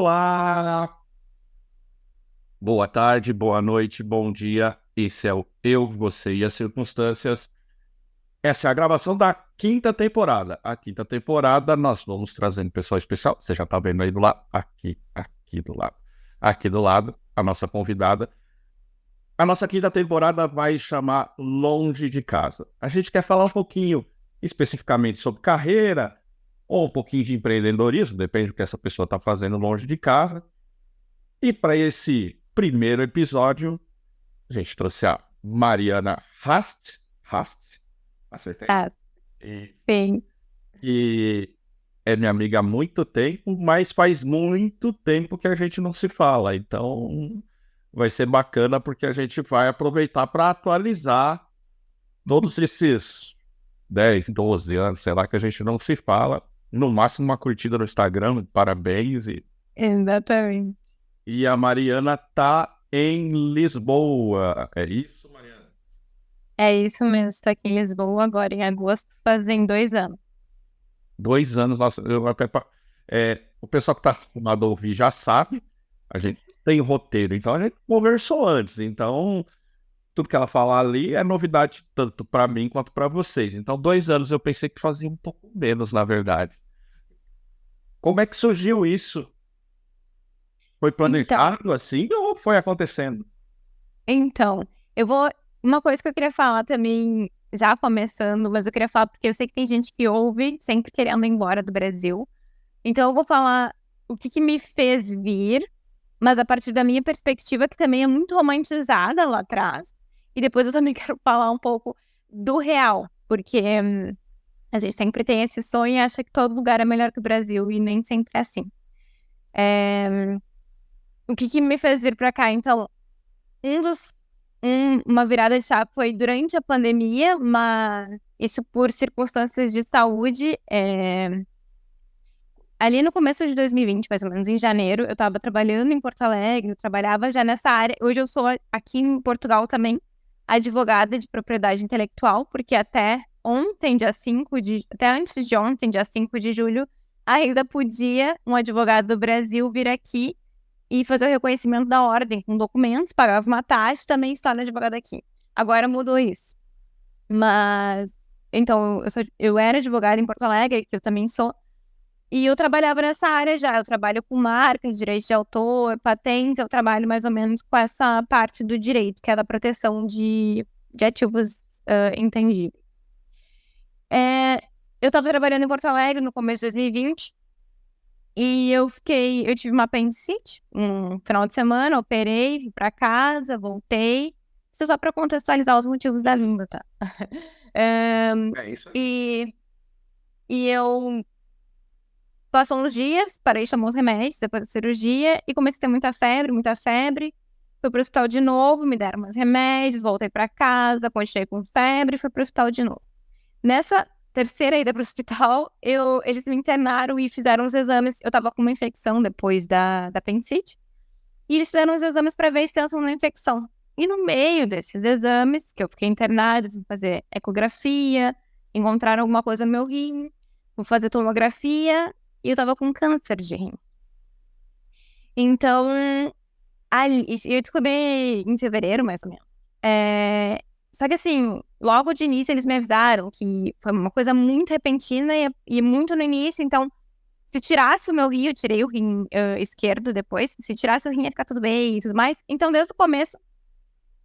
Olá! Boa tarde, boa noite, bom dia. Esse é o Eu, Você e as Circunstâncias. Essa é a gravação da quinta temporada. A quinta temporada nós vamos trazendo pessoal especial. Você já tá vendo aí do lado? Aqui do lado. Aqui do lado, a nossa convidada. A nossa quinta temporada vai chamar Longe de Casa. A gente quer falar um pouquinho especificamente sobre carreira ou um pouquinho de empreendedorismo, depende do que essa pessoa está fazendo longe de casa. E para esse primeiro episódio, a gente trouxe a Mariana Rast, acertei? Ah, E, sim. que é minha amiga há muito tempo, mas faz muito tempo que a gente não se fala. Então, vai ser bacana porque a gente vai aproveitar para atualizar todos esses 10, 12 anos, sei lá, que a gente não se fala. No máximo uma curtida no Instagram, parabéns. Exatamente. E a Mariana tá em Lisboa. É isso, Mariana? É isso mesmo. Estou aqui em Lisboa agora, em agosto, fazem 2 anos. 2 anos, nossa, eu até. O pessoal que tá acostumado a ouvir já sabe, a gente tem roteiro, então a gente conversou antes. Então, tudo que ela falar ali é novidade tanto para mim quanto para vocês. Então, 2 anos eu pensei que fazia um pouco menos, na verdade. Como é que surgiu isso? Foi Então, planejado assim ou foi acontecendo? então, eu vou. Uma coisa que eu queria falar também, já começando, mas eu queria falar porque eu sei que tem gente que ouve sempre querendo ir embora do Brasil. Então, eu vou falar o que me fez vir, mas a partir da minha perspectiva, que também é muito romantizada lá atrás. E depois eu também quero falar um pouco do real, porque a gente sempre tem esse sonho e acha que todo lugar é melhor que o Brasil, e nem sempre é assim. O que me fez vir pra cá? Então, uma virada de chave foi durante a pandemia, mas isso por circunstâncias de saúde. Ali no começo de 2020, mais ou menos em janeiro, eu estava trabalhando em Porto Alegre, eu trabalhava já nessa área. Hoje eu sou aqui em Portugal também advogada de propriedade intelectual, porque até ontem, até antes de ontem, dia 5 de julho, ainda podia um advogado do Brasil vir aqui e fazer o reconhecimento da ordem com documentos, pagava uma taxa, também se torna advogado aqui. Agora mudou isso. Mas, então, eu era advogada em Porto Alegre, que eu também sou, e eu trabalhava nessa área já. Eu trabalho com marcas, direitos de autor, patentes, eu trabalho mais ou menos com essa parte do direito, que é da proteção de ativos intangíveis. Eu estava trabalhando em Porto Alegre no começo de 2020, e eu tive uma apendicite um final de semana, operei, vim pra casa, voltei. Isso só pra contextualizar os motivos da vinda, tá? É isso aí. E, e eu passou uns dias, parei de tomar os remédios depois da cirurgia e comecei a ter muita febre, muita febre. Fui pro hospital de novo, me deram mais remédios, voltei pra casa, continuei com febre, fui pro hospital de novo. Nessa terceira ida pro hospital, eles me internaram e fizeram os exames. Eu tava com uma infecção depois da apendicite. E eles fizeram os exames para ver a extensão da infecção. E no meio desses exames, que eu fiquei internada, fui fazer ecografia, encontraram alguma coisa no meu rim, fui fazer tomografia e eu tava com câncer de rim. Então, eu descobri em fevereiro, mais ou menos. Só que assim, logo de início eles me avisaram que foi uma coisa muito repentina e muito no início, então se tirasse o meu rim, eu tirei o rim esquerdo depois, se tirasse o rim ia ficar tudo bem e tudo mais. Então, desde o começo,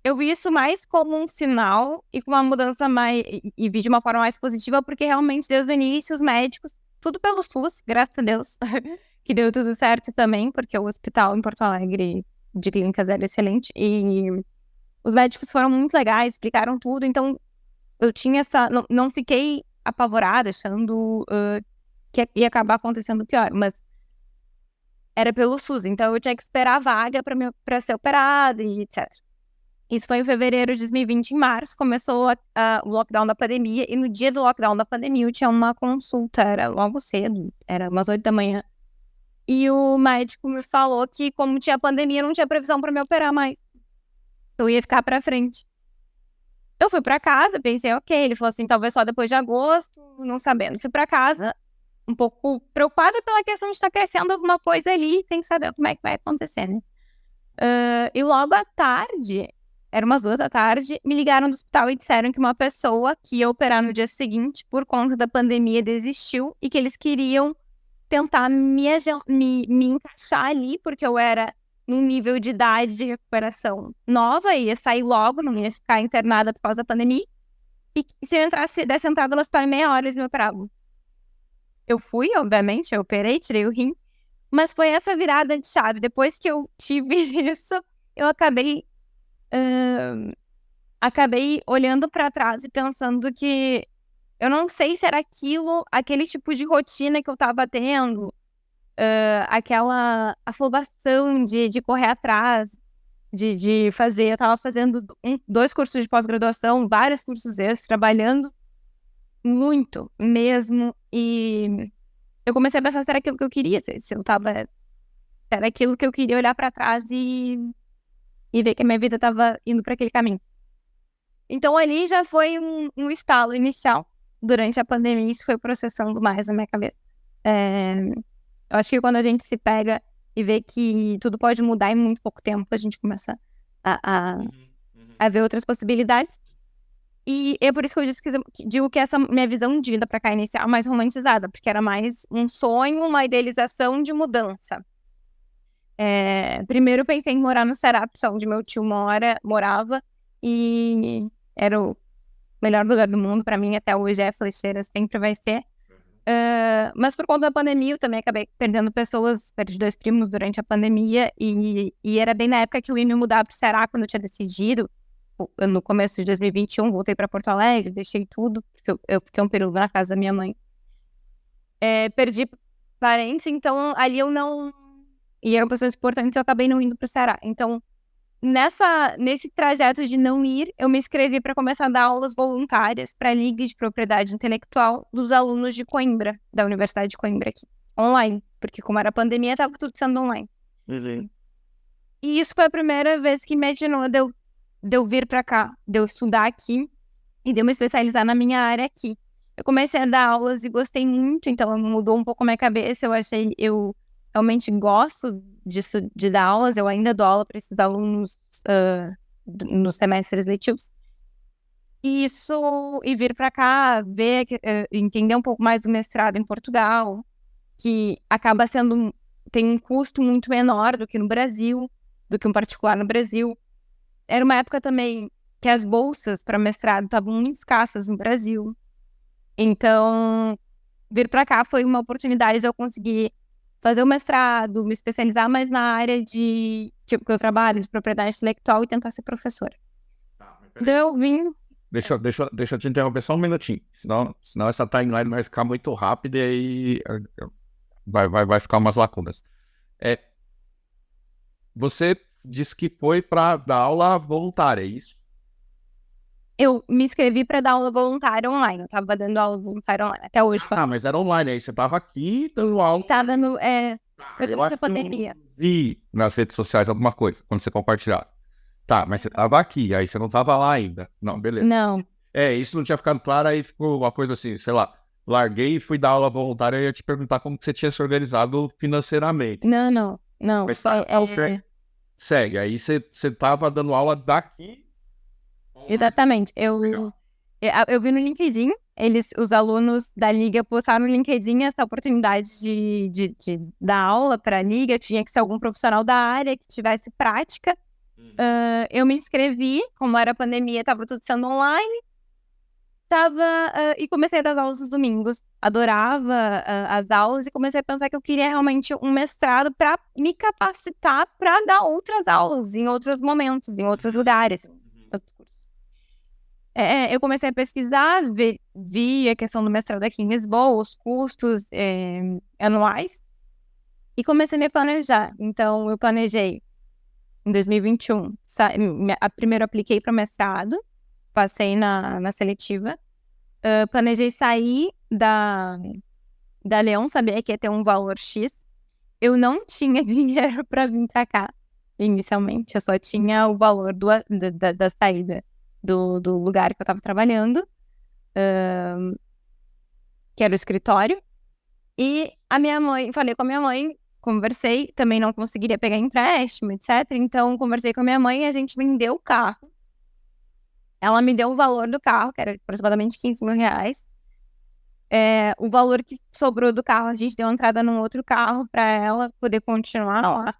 eu vi isso mais como um sinal e com uma mudança mais, e vi de uma forma mais positiva, porque realmente desde o início os médicos, tudo pelo SUS, graças a Deus, que deu tudo certo também, porque o hospital em Porto Alegre de clínicas era excelente, e os médicos foram muito legais, explicaram tudo, então eu tinha não fiquei apavorada, achando que ia acabar acontecendo pior, mas era pelo SUS, então eu tinha que esperar a vaga pra ser operada e etc. Isso foi em fevereiro de 2020, em março começou o lockdown da pandemia, e no dia do lockdown da pandemia eu tinha uma consulta, era logo cedo, era umas 8 da manhã, e o médico me falou que como tinha pandemia não tinha previsão pra me operar mais, eu ia ficar pra frente. Eu fui pra casa, pensei, ok, ele falou assim, talvez só depois de agosto, não sabendo. Fui pra casa, um pouco preocupada pela questão de estar crescendo alguma coisa ali sem saber como é que vai acontecer, né? E logo à tarde, eram umas 2 da tarde, me ligaram do hospital e disseram que uma pessoa que ia operar no dia seguinte, por conta da pandemia, desistiu e que eles queriam tentar me encaixar ali, porque eu era num nível de idade de recuperação nova, ia sair logo, não ia ficar internada por causa da pandemia. E se eu desse entrada no hospital em meia hora, eles me operavam. Eu fui, obviamente, eu operei, tirei o rim, mas foi essa virada de chave. Depois que eu tive isso, eu acabei olhando para trás e pensando que eu não sei se era aquele tipo de rotina que eu tava tendo, aquela afobação de correr atrás, de fazer. Eu tava fazendo 2 cursos de pós-graduação, vários cursos extras, trabalhando muito mesmo. E eu comecei a pensar se era aquilo que eu queria, se era aquilo que eu queria olhar pra trás e ver que a minha vida tava indo pra aquele caminho. Então ali já foi um estalo inicial. Durante a pandemia, isso foi processando mais na minha cabeça. Eu acho que quando a gente se pega e vê que tudo pode mudar em muito pouco tempo, a gente começa a ver outras possibilidades. E é por isso que eu digo que essa minha visão de vida pra cá inicial é mais romantizada, porque era mais um sonho, uma idealização de mudança. Primeiro eu pensei em morar no Ceará, onde meu tio morava, e era o melhor lugar do mundo pra mim, até hoje é Flecheira, sempre vai ser. Mas por conta da pandemia, eu também acabei perdendo pessoas, perdi 2 primos durante a pandemia, e era bem na época que eu ia me mudar pro Ceará, quando eu tinha decidido. No começo de 2021, voltei para Porto Alegre, deixei tudo, porque eu fiquei um período na casa da minha mãe. Perdi parentes, então ali eu não... E eram pessoas importantes, eu acabei não indo pro Ceará. Então, nesse trajeto de não ir, eu me inscrevi para começar a dar aulas voluntárias para a Liga de Propriedade Intelectual dos alunos de Coimbra, da Universidade de Coimbra aqui, online. Porque como era pandemia, estava tudo sendo online. Uhum. E isso foi a primeira vez que imaginou de eu vir pra cá, de eu estudar aqui e de eu me especializar na minha área aqui. Eu comecei a dar aulas e gostei muito, então mudou um pouco a minha cabeça. Eu realmente gosto disso, de dar aulas. Eu ainda dou aula para esses alunos nos semestres letivos. E vir pra cá, entender um pouco mais do mestrado em Portugal, que acaba tem um custo muito menor do que no Brasil, do que um particular no Brasil. Era uma época também que as bolsas para mestrado estavam muito escassas no Brasil. Então, vir para cá foi uma oportunidade de eu conseguir fazer o mestrado, me especializar mais na área que eu trabalho, de propriedade intelectual, e tentar ser professora. Então, eu vim... Deixa eu te interromper só um minutinho. Senão essa timeline vai ficar muito rápida e aí vai ficar umas lacunas. Você disse que foi para dar aula voluntária, é isso? Eu me inscrevi para dar aula voluntária online. Eu tava dando aula voluntária online. Até hoje faço. Mas era online, aí você tava aqui dando aula. Tava no... Eu acho a pandemia. que eu vi nas redes sociais alguma coisa, quando você compartilhava. Tá, mas você tava aqui, aí você não tava lá ainda. Não, beleza. Não. Isso não tinha ficado claro, aí ficou uma coisa assim, sei lá, larguei e fui dar aula voluntária e ia te perguntar como que você tinha se organizado financeiramente. Não. Mas segue, aí você tava dando aula daqui. Exatamente. Eu vi no LinkedIn, os alunos da Liga postaram no LinkedIn essa oportunidade de dar aula para a Liga. Tinha que ser algum profissional da área que tivesse prática. Eu me inscrevi, como era pandemia, estava tudo sendo online. E comecei a dar aulas nos domingos. Adorava as aulas e comecei a pensar que eu queria realmente um mestrado para me capacitar para dar outras aulas em outros momentos, em outros lugares, outros cursos. Eu comecei a pesquisar, vi a questão do mestrado aqui em Lisboa, os custos anuais, e comecei a me planejar. Então, eu planejei em 2021. Primeiro apliquei para o mestrado, passei na seletiva. Planejei sair da Leão, sabia que ia ter um valor X. Eu não tinha dinheiro para vir para cá, inicialmente. Eu só tinha o valor da saída do lugar que eu estava trabalhando, que era o escritório. E falei com a minha mãe, conversei, também não conseguiria pegar empréstimo, etc. Então, conversei com a minha mãe e a gente vendeu o carro. Ela me deu o valor do carro, que era aproximadamente 15 mil reais. O valor que sobrou do carro, a gente deu entrada num outro carro para ela poder continuar lá.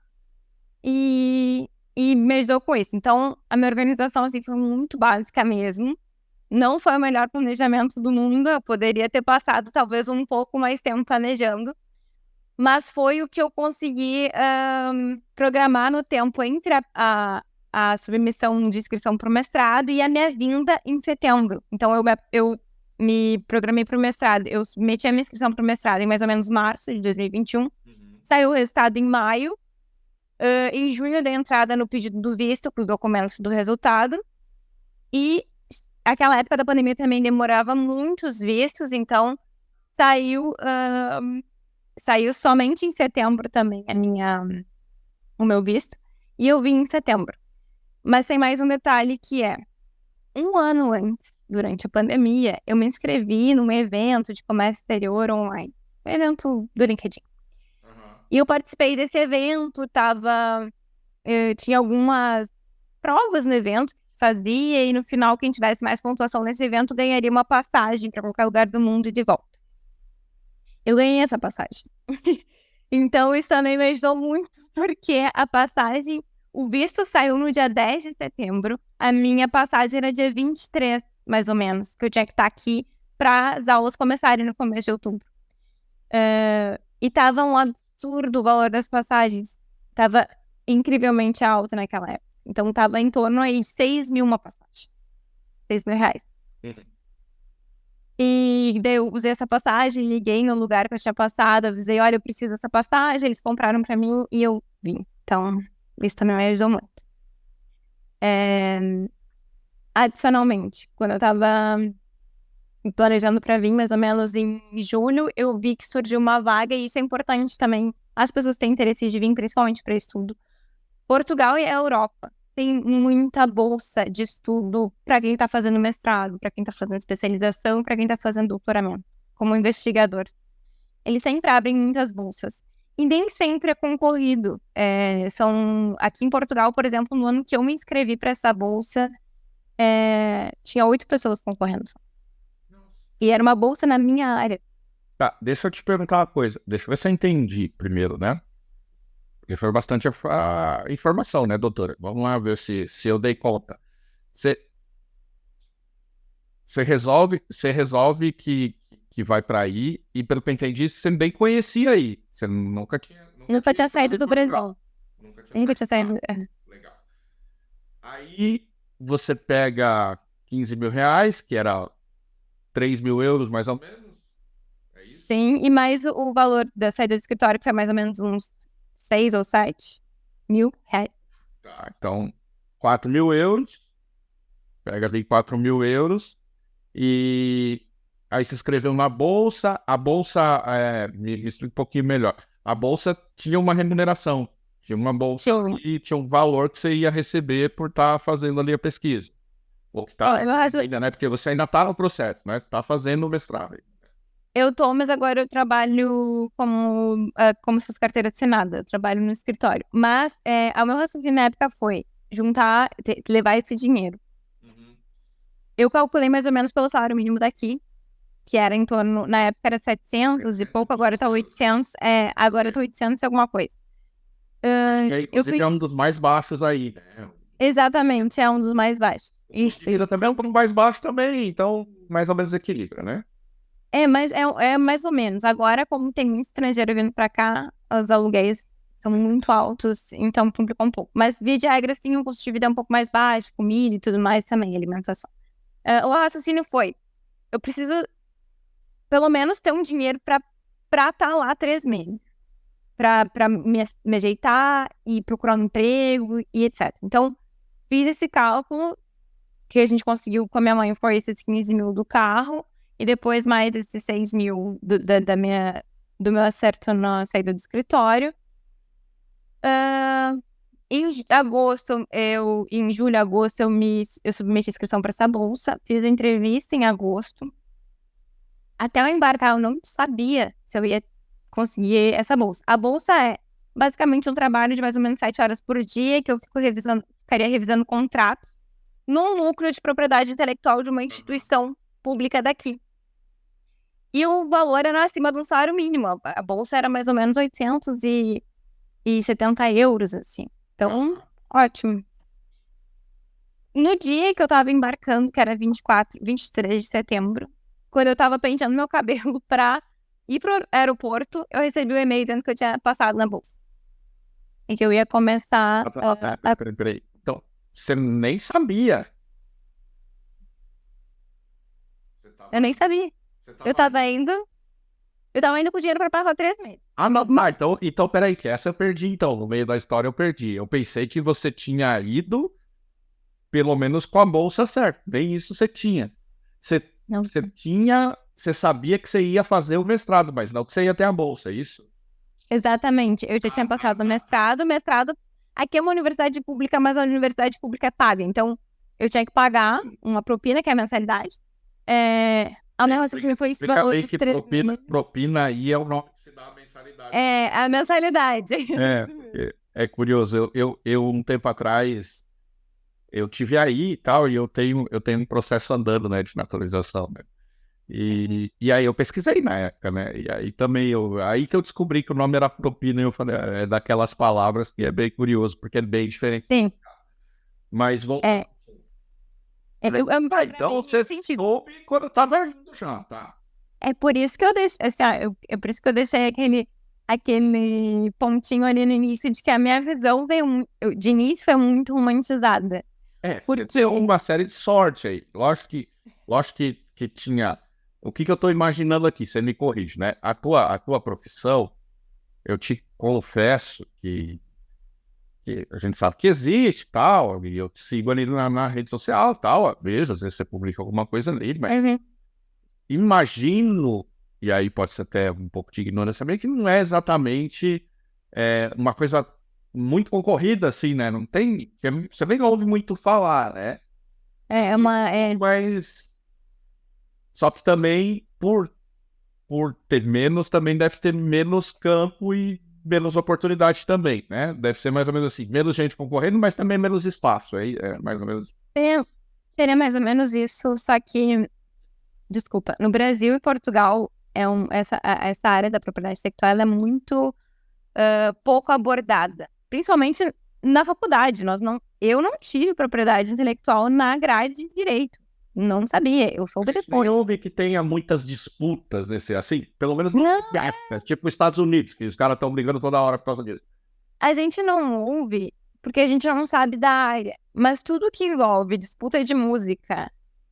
E me ajudou com isso. Então, a minha organização, assim, foi muito básica mesmo. Não foi o melhor planejamento do mundo. Eu poderia ter passado, talvez, um pouco mais tempo planejando. Mas foi o que eu consegui programar no tempo entre a submissão de inscrição para o mestrado e a minha vinda em setembro. Então, eu me programei para o mestrado. Eu submeti a minha inscrição para o mestrado em mais ou menos março de 2021. Saiu o resultado em maio. Em junho, eu dei entrada no pedido do visto, com os documentos do resultado. E aquela época da pandemia também demorava muitos vistos, então saiu somente em setembro também o meu visto. E eu vim em setembro. Mas tem mais um detalhe que é, um ano antes, durante a pandemia, eu me inscrevi num evento de comércio exterior online. Um evento do LinkedIn. E eu participei desse evento, tinha algumas provas no evento que se fazia, e no final, quem tivesse mais pontuação nesse evento ganharia uma passagem para qualquer lugar do mundo e de volta. Eu ganhei essa passagem. Então, isso também me ajudou muito, porque o visto saiu no dia 10 de setembro, a minha passagem era dia 23, mais ou menos, que eu tinha que estar aqui para as aulas começarem no começo de outubro. E tava um absurdo o valor das passagens. Tava incrivelmente alto naquela época. Então tava em torno aí de 6 mil uma passagem. 6 mil reais. E daí eu usei essa passagem, liguei no lugar que eu tinha passado, avisei, olha, eu preciso dessa passagem, eles compraram pra mim e eu vim. Então, isso também me ajudou muito. Adicionalmente, quando eu tava planejando para vir mais ou menos em julho, eu vi que surgiu uma vaga, e isso é importante também. As pessoas têm interesse de vir, principalmente para estudo. Portugal e a Europa tem muita bolsa de estudo para quem está fazendo mestrado, para quem está fazendo especialização, para quem está fazendo doutoramento, como investigador. Eles sempre abrem muitas bolsas. E nem sempre é concorrido. Aqui em Portugal, por exemplo, no ano que eu me inscrevi para essa bolsa, tinha 8 pessoas concorrendo. E era uma bolsa na minha área. Tá, deixa eu te perguntar uma coisa. Deixa eu ver se eu entendi primeiro, né? Porque foi bastante informação, né, doutora? Vamos lá ver se eu dei conta. Você resolve que vai para aí, e pelo que eu entendi, você bem conhecia aí. Você nunca tinha saído do Brasil. Nunca tinha saído. Legal. Aí você pega 15 mil reais, que era 3 mil euros, mais ou menos? É isso? Sim, e mais o valor da saída do escritório, que foi mais ou menos uns 6 ou 7 mil reais. Tá, então, 4 mil euros. Pega ali 4 mil euros. E aí se inscreveu na bolsa. A bolsa, me explica um pouquinho melhor. A bolsa tinha uma remuneração. Tinha uma bolsa e tinha um valor que você ia receber por estar fazendo ali a pesquisa. Ou que tá ainda, né? Porque você ainda tá no processo, né? Tá fazendo o mestrado. Eu tô, mas agora eu trabalho como se fosse carteira assinada. Eu trabalho no escritório. Mas o meu raciocínio na época foi levar esse dinheiro. Eu calculei mais ou menos pelo salário mínimo daqui, que era em torno, na época era 700 e pouco, agora tá 800. Agora tá 800 e alguma coisa. Inclusive é um dos mais baixos aí, né? Exatamente, é um dos mais baixos. Isso. Também é um pouco mais baixo também, então mais ou menos equilibra, né? Mas é mais ou menos. Agora, como tem muito estrangeiro vindo pra cá, os aluguéis são muito altos, então complicou um pouco. Mas, via de regra, sim, o custo de vida é um pouco mais baixo, comida e tudo mais também, alimentação. O raciocínio foi, eu preciso pelo menos ter um dinheiro pra estar lá 3 meses. Pra me ajeitar e procurar um emprego e etc. Então, fiz esse cálculo que a gente conseguiu com a minha mãe, foi esses 15 mil do carro, e depois mais esses 6 mil do meu acerto na saída do escritório. Em julho, agosto, eu submeti a inscrição para essa bolsa, fiz a entrevista em agosto. Até eu embarcar, eu não sabia se eu ia conseguir essa bolsa. A bolsa é basicamente um trabalho de mais ou menos 7 horas por dia, que eu ficaria revisando contratos num núcleo de propriedade intelectual de uma instituição pública daqui. E o valor era acima de um salário mínimo. A bolsa era mais ou menos 870 euros, assim. Então, ótimo. No dia que eu tava embarcando, que era 23 de setembro, quando eu tava penteando meu cabelo pra ir pro aeroporto, eu recebi um e-mail dizendo que eu tinha passado na bolsa. E que eu ia começar Peraí. Então, você nem sabia. Eu nem sabia. Eu tava indo com dinheiro pra passar 3 meses. Então, peraí, que essa eu perdi, então. No meio da história eu perdi. Eu pensei que você tinha ido, pelo menos com a bolsa certa. Bem isso você tinha. Você sabia que você ia fazer o mestrado, mas não que você ia ter a bolsa, é isso? Exatamente. Eu já tinha passado no mestrado. O mestrado aqui é uma universidade pública, mas a universidade pública é paga. Então, eu tinha que pagar uma propina, que é a mensalidade. A minha raciocínio foi esse valor de 3 meses. Propina aí é o nome que se dá a mensalidade. É, a mensalidade. É curioso. Eu um tempo atrás, eu tive aí e tal, e eu tenho um processo andando, né, de naturalização, né? E aí eu pesquisei na época, né? E aí também aí que eu descobri que o nome era propina, e eu falei, é daquelas palavras que é bem curioso, porque é bem diferente. Sim. Mas vou. Então você soube quando eu tava indo já, tá? É por isso que eu deixei, assim, é por isso que eu deixei aquele pontinho ali no início de que a minha visão de início foi muito romantizada. Porque tem uma série de sorte aí. Lógico que tinha. O que eu tô imaginando aqui, você me corrige, né? A tua profissão, eu te confesso que a gente sabe que existe tal, e eu te sigo ali na rede social tal, vejo, às vezes você publica alguma coisa ali, mas imagino, e aí pode ser até um pouco de ignorância minha, que não é exatamente uma coisa muito concorrida, assim, né? Não tem. Você nem ouve muito falar, né? Mas. Só que também, por ter menos, também deve ter menos campo e menos oportunidade também, né? Deve ser mais ou menos assim, menos gente concorrendo, mas também menos espaço, mais ou menos. Seria mais ou menos isso, só que, desculpa, no Brasil e Portugal, essa área da propriedade intelectual ela é muito pouco abordada, principalmente na faculdade. Eu não tive propriedade intelectual na grade de direito. Não sabia, eu soube depois. Nem ouve que tenha muitas disputas nesse, assim, pelo menos tipo os Estados Unidos, que os caras estão brigando toda hora por causa disso. A gente não ouve porque a gente não sabe da área, mas tudo que envolve disputa de música,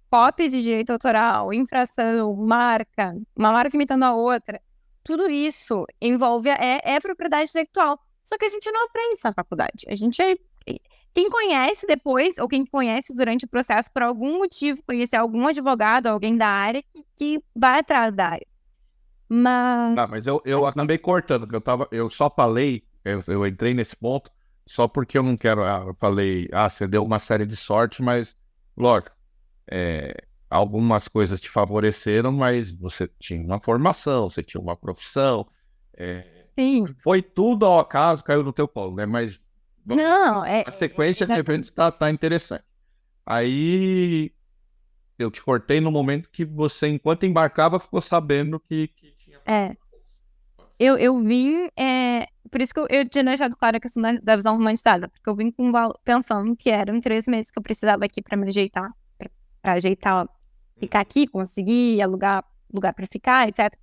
cópia de direito autoral, infração, marca, uma marca imitando a outra, tudo isso envolve propriedade intelectual. Só que a gente não aprende isso na faculdade. Quem conhece depois, ou quem conhece durante o processo, por algum motivo, conhecer algum advogado, alguém da área, que vai atrás da área. Mas eu acabei cortando, porque eu só falei, eu entrei nesse ponto, só porque eu não quero, eu falei, você deu uma série de sorte, mas, lógico, algumas coisas te favoreceram, mas você tinha uma formação, você tinha uma profissão, Sim. Foi tudo ao acaso, caiu no teu colo, né? Mas a sequência de eventos tá interessante. Aí eu te cortei no momento que você, enquanto embarcava, ficou sabendo que tinha. Eu vim, por isso que eu tinha deixado claro a questão da visão romantizada, porque eu vim pensando que eram 3 meses que eu precisava aqui para me ajeitar, para ajeitar, ficar aqui, conseguir alugar lugar para ficar, etc.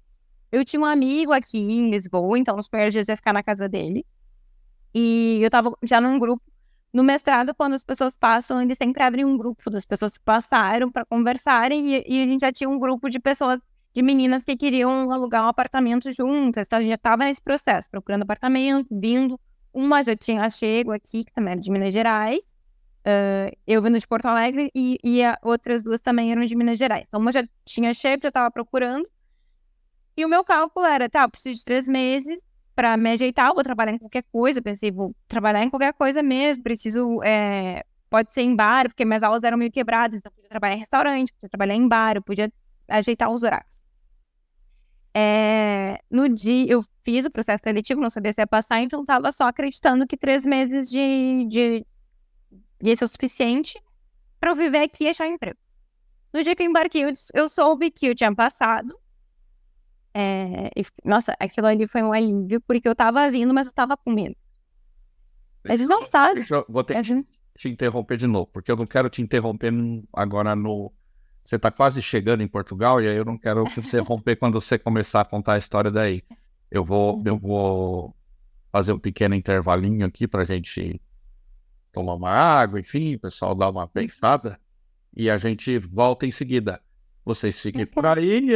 Eu tinha um amigo aqui em Lisboa, então nos primeiros dias eu ia ficar na casa dele. E eu tava já num grupo. No mestrado, quando as pessoas passam, eles sempre abrem um grupo das pessoas que passaram para conversarem. E a gente já tinha um grupo de pessoas, de meninas que queriam alugar um apartamento juntas. Então a gente já tava nesse processo, procurando apartamento, vindo. Uma já tinha chego aqui, que também era de Minas Gerais. Eu vindo de Porto Alegre e outras 2 também eram de Minas Gerais. Então uma já tinha chego, já tava procurando. E o meu cálculo era, eu preciso de 3 meses para me ajeitar, eu vou trabalhar em qualquer coisa. Pensei, vou trabalhar em qualquer coisa mesmo, preciso, pode ser em bar, porque minhas aulas eram meio quebradas, então eu podia trabalhar em restaurante, podia trabalhar em bar, eu podia ajeitar os horários. No dia, eu fiz o processo seletivo, não sabia se ia passar, então estava só acreditando que 3 meses ia ser o suficiente para eu viver aqui e achar emprego. No dia que eu embarquei, eu soube que eu tinha passado. Nossa, aquilo ali foi um alívio, porque eu tava vindo, mas eu tava com medo. A gente não sabe. Vou ter que te interromper de novo, porque eu não quero te interromper agora no... Você tá quase chegando em Portugal, e aí eu não quero te interromper quando você começar a contar a história daí. Eu vou fazer um pequeno intervalinho aqui pra gente tomar uma água, enfim, o pessoal dá uma pensada, e a gente volta em seguida. Vocês fiquem por aí,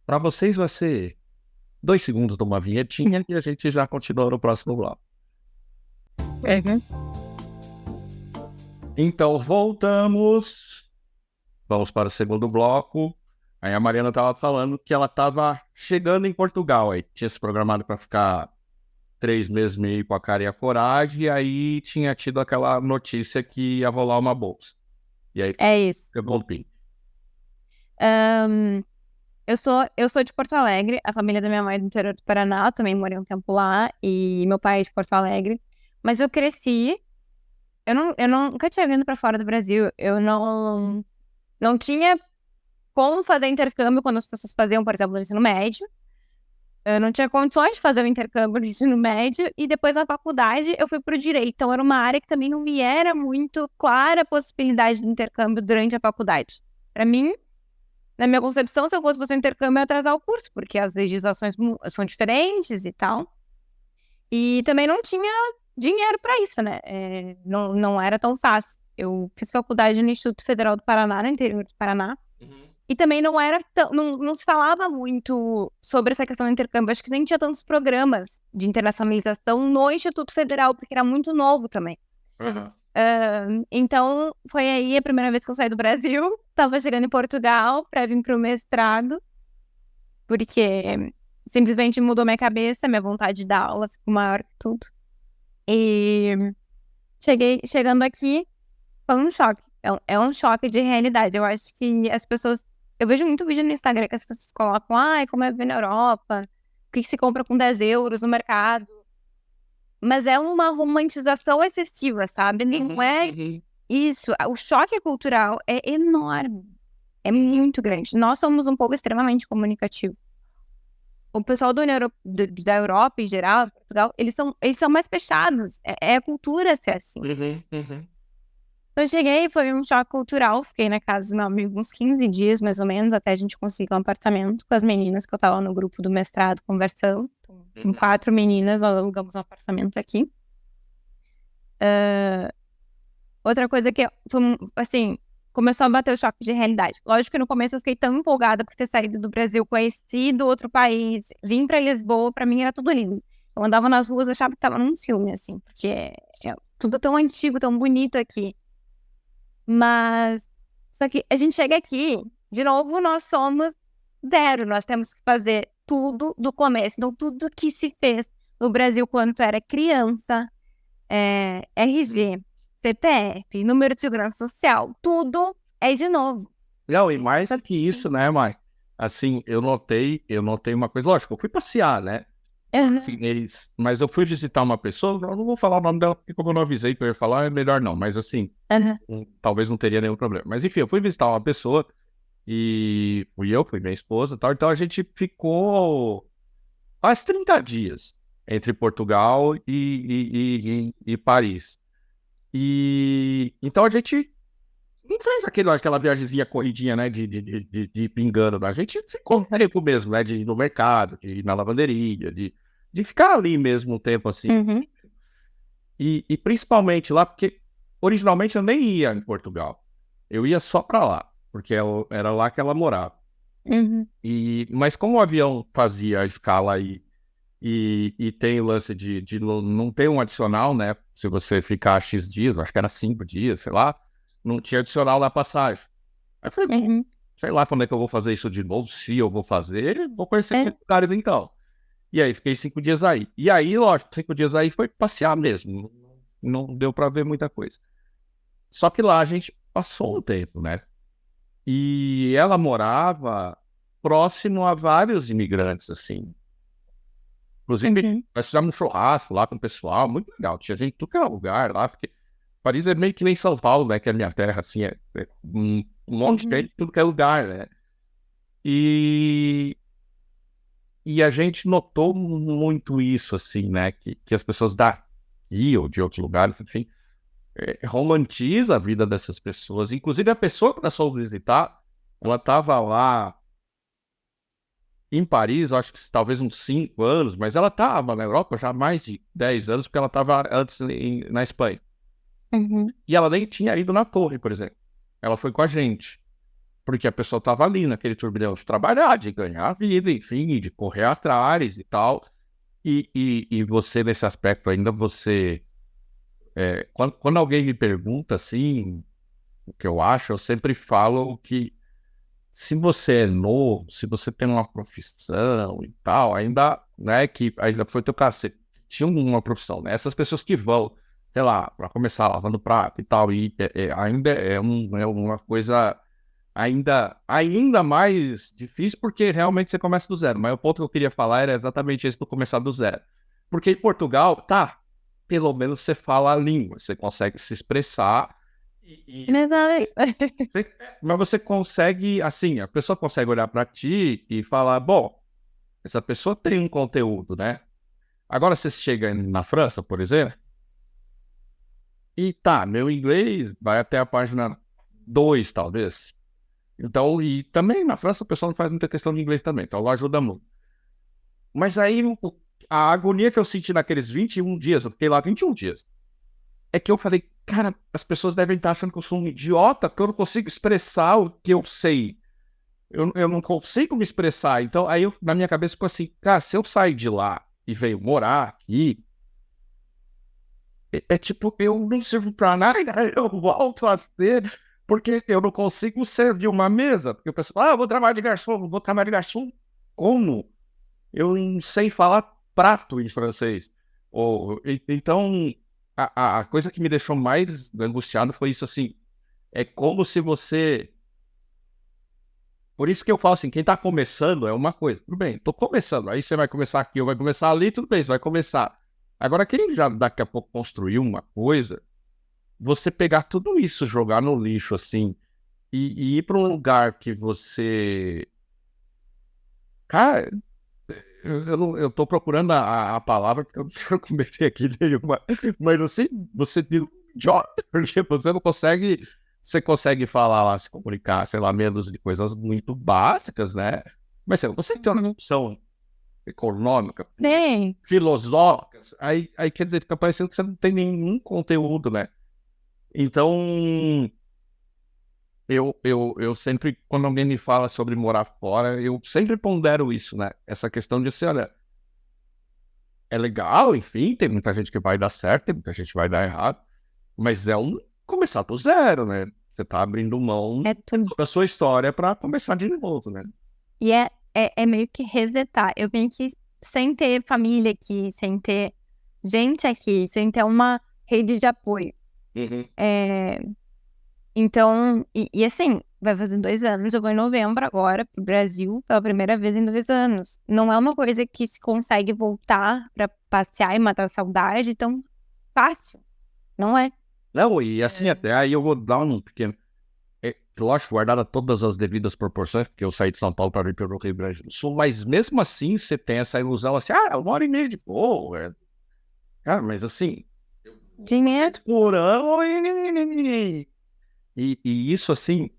para vocês vai ser 2 segundos de uma vinhetinha e a gente já continua no próximo bloco. Então, voltamos. Vamos para o segundo bloco. Aí a Mariana estava falando que ela estava chegando em Portugal. Aí tinha se programado para ficar 3 meses e meio com a cara e a coragem. E aí tinha tido aquela notícia que ia rolar uma bolsa. E aí isso. eu voltei. Eu sou de Porto Alegre, a família da minha mãe é do interior do Paraná, também morei um tempo lá, e meu pai é de Porto Alegre. Mas eu cresci, eu nunca tinha vindo pra fora do Brasil, eu não tinha como fazer intercâmbio quando as pessoas faziam, por exemplo, no ensino médio. Eu não tinha condições de fazer o intercâmbio no ensino médio, e depois na faculdade eu fui pro direito, então era uma área que também não me era muito clara a possibilidade do intercâmbio durante a faculdade. Pra mim, na minha concepção, se eu fosse fazer um intercâmbio, eu ia atrasar o curso, porque as legislações são diferentes e tal. E também não tinha dinheiro para isso, né? Não era tão fácil. Eu fiz faculdade no Instituto Federal do Paraná, no interior do Paraná. E também não era não se falava muito sobre essa questão do intercâmbio. Acho que nem tinha tantos programas de internacionalização no Instituto Federal, porque era muito novo também. Então, foi aí a primeira vez que eu saí do Brasil. Tava chegando em Portugal para vir pro mestrado, porque simplesmente mudou minha cabeça, minha vontade de dar aula ficou maior que tudo. E chegando aqui, foi um choque. É um choque de realidade. Eu acho que as pessoas... Eu vejo muito vídeo no Instagram que as pessoas colocam, como é viver na Europa, o que se compra com 10 euros no mercado. Mas é uma romantização excessiva, sabe? Não é isso. O choque cultural é enorme. É muito grande. Nós somos um povo extremamente comunicativo. O pessoal da Europa, em geral, Portugal, eles são mais fechados. É a cultura ser assim. Eu cheguei, foi um choque cultural. Fiquei na casa do meu amigo uns 15 dias, mais ou menos, até a gente conseguir um apartamento com as meninas que eu tava no grupo do mestrado conversando. Com 4 meninas, nós alugamos um apartamento aqui. Outra coisa que foi, assim, começou a bater o choque de realidade. Lógico que no começo eu fiquei tão empolgada por ter saído do Brasil, conhecido outro país, vim pra Lisboa, pra mim era tudo lindo. Eu andava nas ruas, achava que tava num filme, assim, porque é tudo tão antigo, tão bonito aqui. Mas, só que a gente chega aqui, de novo, nós somos zero, nós temos que fazer tudo do começo. Então, tudo que se fez no Brasil quando era criança, RG, CPF, número de segurança social, tudo é de novo. Não, e mais do que isso, né, Mai? Assim, eu notei uma coisa, lógico, eu fui passear, né? Mas eu fui visitar uma pessoa, eu não vou falar o nome dela, porque como eu não avisei que eu ia falar, é melhor não, mas assim, talvez não teria nenhum problema. Mas enfim, eu fui visitar uma pessoa, e fui minha esposa e tal, então a gente ficou quase 30 dias entre Portugal e Paris. E então a gente não fez aquela viagemzinha corridinha, né, de ir pingando. A gente ficou tempo mesmo, né, de ir no mercado, de ir na lavanderia, de ficar ali mesmo um tempo assim. E principalmente lá, porque originalmente eu nem ia em Portugal. Eu ia só pra lá, porque era lá que ela morava. Mas como o avião fazia a escala aí, e tem o lance de não ter um adicional, né, se você ficar X dias, acho que era 5 dias, sei lá, não tinha adicional na passagem. Aí eu falei, sei lá quando é que eu vou fazer isso de novo, se eu vou fazer, vou conhecer aqueles lugares então. E aí fiquei 5 dias aí. E aí, lógico, 5 dias aí foi passear mesmo, não deu pra ver muita coisa. Só que lá a gente passou um tempo, né? E ela morava próximo a vários imigrantes, assim. Inclusive, nós fizemos um churrasco lá com o pessoal, muito legal. Tinha gente de tudo que era lugar lá, porque Paris é meio que nem São Paulo, né? Que é a minha terra, assim, é um monte de gente de tudo que é lugar, né? E a gente notou muito isso, assim, né? Que as pessoas daqui ou de outros lugares, enfim, romantiza a vida dessas pessoas. Inclusive, a pessoa que nós fomos visitar, ela estava lá em Paris, eu acho que talvez uns 5 anos, mas ela estava na Europa já há mais de 10 anos, porque ela estava antes na Espanha. E ela nem tinha ido na torre, por exemplo. Ela foi com a gente. Porque a pessoa estava ali naquele turbilhão de trabalhar, de ganhar a vida, enfim, de correr atrás e tal. E você, nesse aspecto ainda, você... quando alguém me pergunta, assim, o que eu acho, eu sempre falo que se você é novo, se você tem uma profissão e tal, ainda, né, que ainda foi teu caso, você tinha uma profissão, né? Essas pessoas que vão, sei lá, para começar lavando prato e tal, e ainda é uma coisa ainda mais difícil, porque realmente você começa do zero. Mas o ponto que eu queria falar era exatamente esse, do começar do zero. Porque em Portugal, tá, pelo menos você fala a língua, você consegue se expressar, mas você consegue, assim, a pessoa consegue olhar para ti e falar, bom, essa pessoa tem um conteúdo, né? Agora você chega na França, por exemplo, e tá, meu inglês vai até a página 2, talvez. Então, e também na França o pessoal não faz muita questão de inglês também, então lá ajuda muito. Mas aí a agonia que eu senti naqueles 21 dias, eu fiquei lá 21 dias, é que eu falei, cara, as pessoas devem estar achando que eu sou um idiota, porque eu não consigo expressar o que eu sei. Eu não consigo me expressar. Então, aí na minha cabeça ficou assim, cara, se eu sair de lá e venho morar aqui, tipo, eu não sirvo pra nada, eu volto a ser, porque eu não consigo servir uma mesa. Porque o pessoal, vou trabalhar de garçom, vou trabalhar de garçom. Como? Eu não sei falar prato em francês. Então, a coisa que me deixou mais angustiado foi isso, assim, é como se você... Por isso que eu falo assim, quem tá começando é uma coisa. Tudo bem, tô começando. Aí você vai começar aqui ou vai começar ali, tudo bem, você vai começar. Agora, quem já daqui a pouco construiu uma coisa, você pegar tudo isso, jogar no lixo, assim, e ir para um lugar que você... Cara, eu tô procurando a palavra, porque eu não quero cometer aqui nenhuma. Mas assim, você vira um idiota, porque você não consegue... Você consegue falar lá, se comunicar, sei lá, menos de coisas muito básicas, né? Mas você não consegue ter uma noção econômica, Sim. filosófica. Aí quer dizer, fica parecendo que você não tem nenhum conteúdo, né? Então, eu sempre, quando alguém me fala sobre morar fora, eu sempre pondero isso, né? Essa questão de assim, olha, é legal, enfim, tem muita gente que vai dar certo, tem muita gente que vai dar errado, mas é começar do zero, né? Você tá abrindo mão É tudo. da sua história para começar de novo, né? E é meio que resetar. Eu venho aqui sem ter família aqui, sem ter gente aqui, sem ter uma rede de apoio. Então, e assim, vai fazer 2 anos, eu vou em novembro agora pro Brasil pela primeira vez em 2 anos. Não é uma coisa que se consegue voltar pra passear e matar a saudade tão fácil, não é? Não, e assim, até aí eu vou dar um pequeno... lógico, guardada todas as devidas proporções, porque eu saí de São Paulo para vir para o Rio Grande do Sul, mas mesmo assim você tem essa ilusão assim, 1h30 de voo, cara, mas assim, Dinheiro. por ano, e isso assim,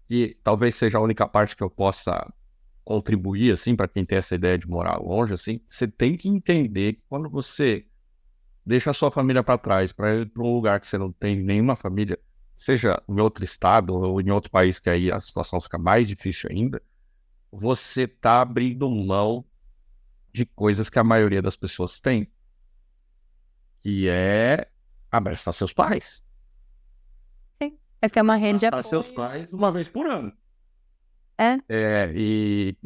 que talvez seja a única parte que eu possa contribuir, assim, para quem tem essa ideia de morar longe, assim, você tem que entender que quando você deixa a sua família para trás, para ir para um lugar que você não tem nenhuma família, seja em outro estado ou em outro país, que aí a situação fica mais difícil ainda, você tá abrindo mão de coisas que a maioria das pessoas tem, que é abraçar seus pais. Sim. É que é uma rede de Abraçar apoio. seus pais uma vez por ano. É. E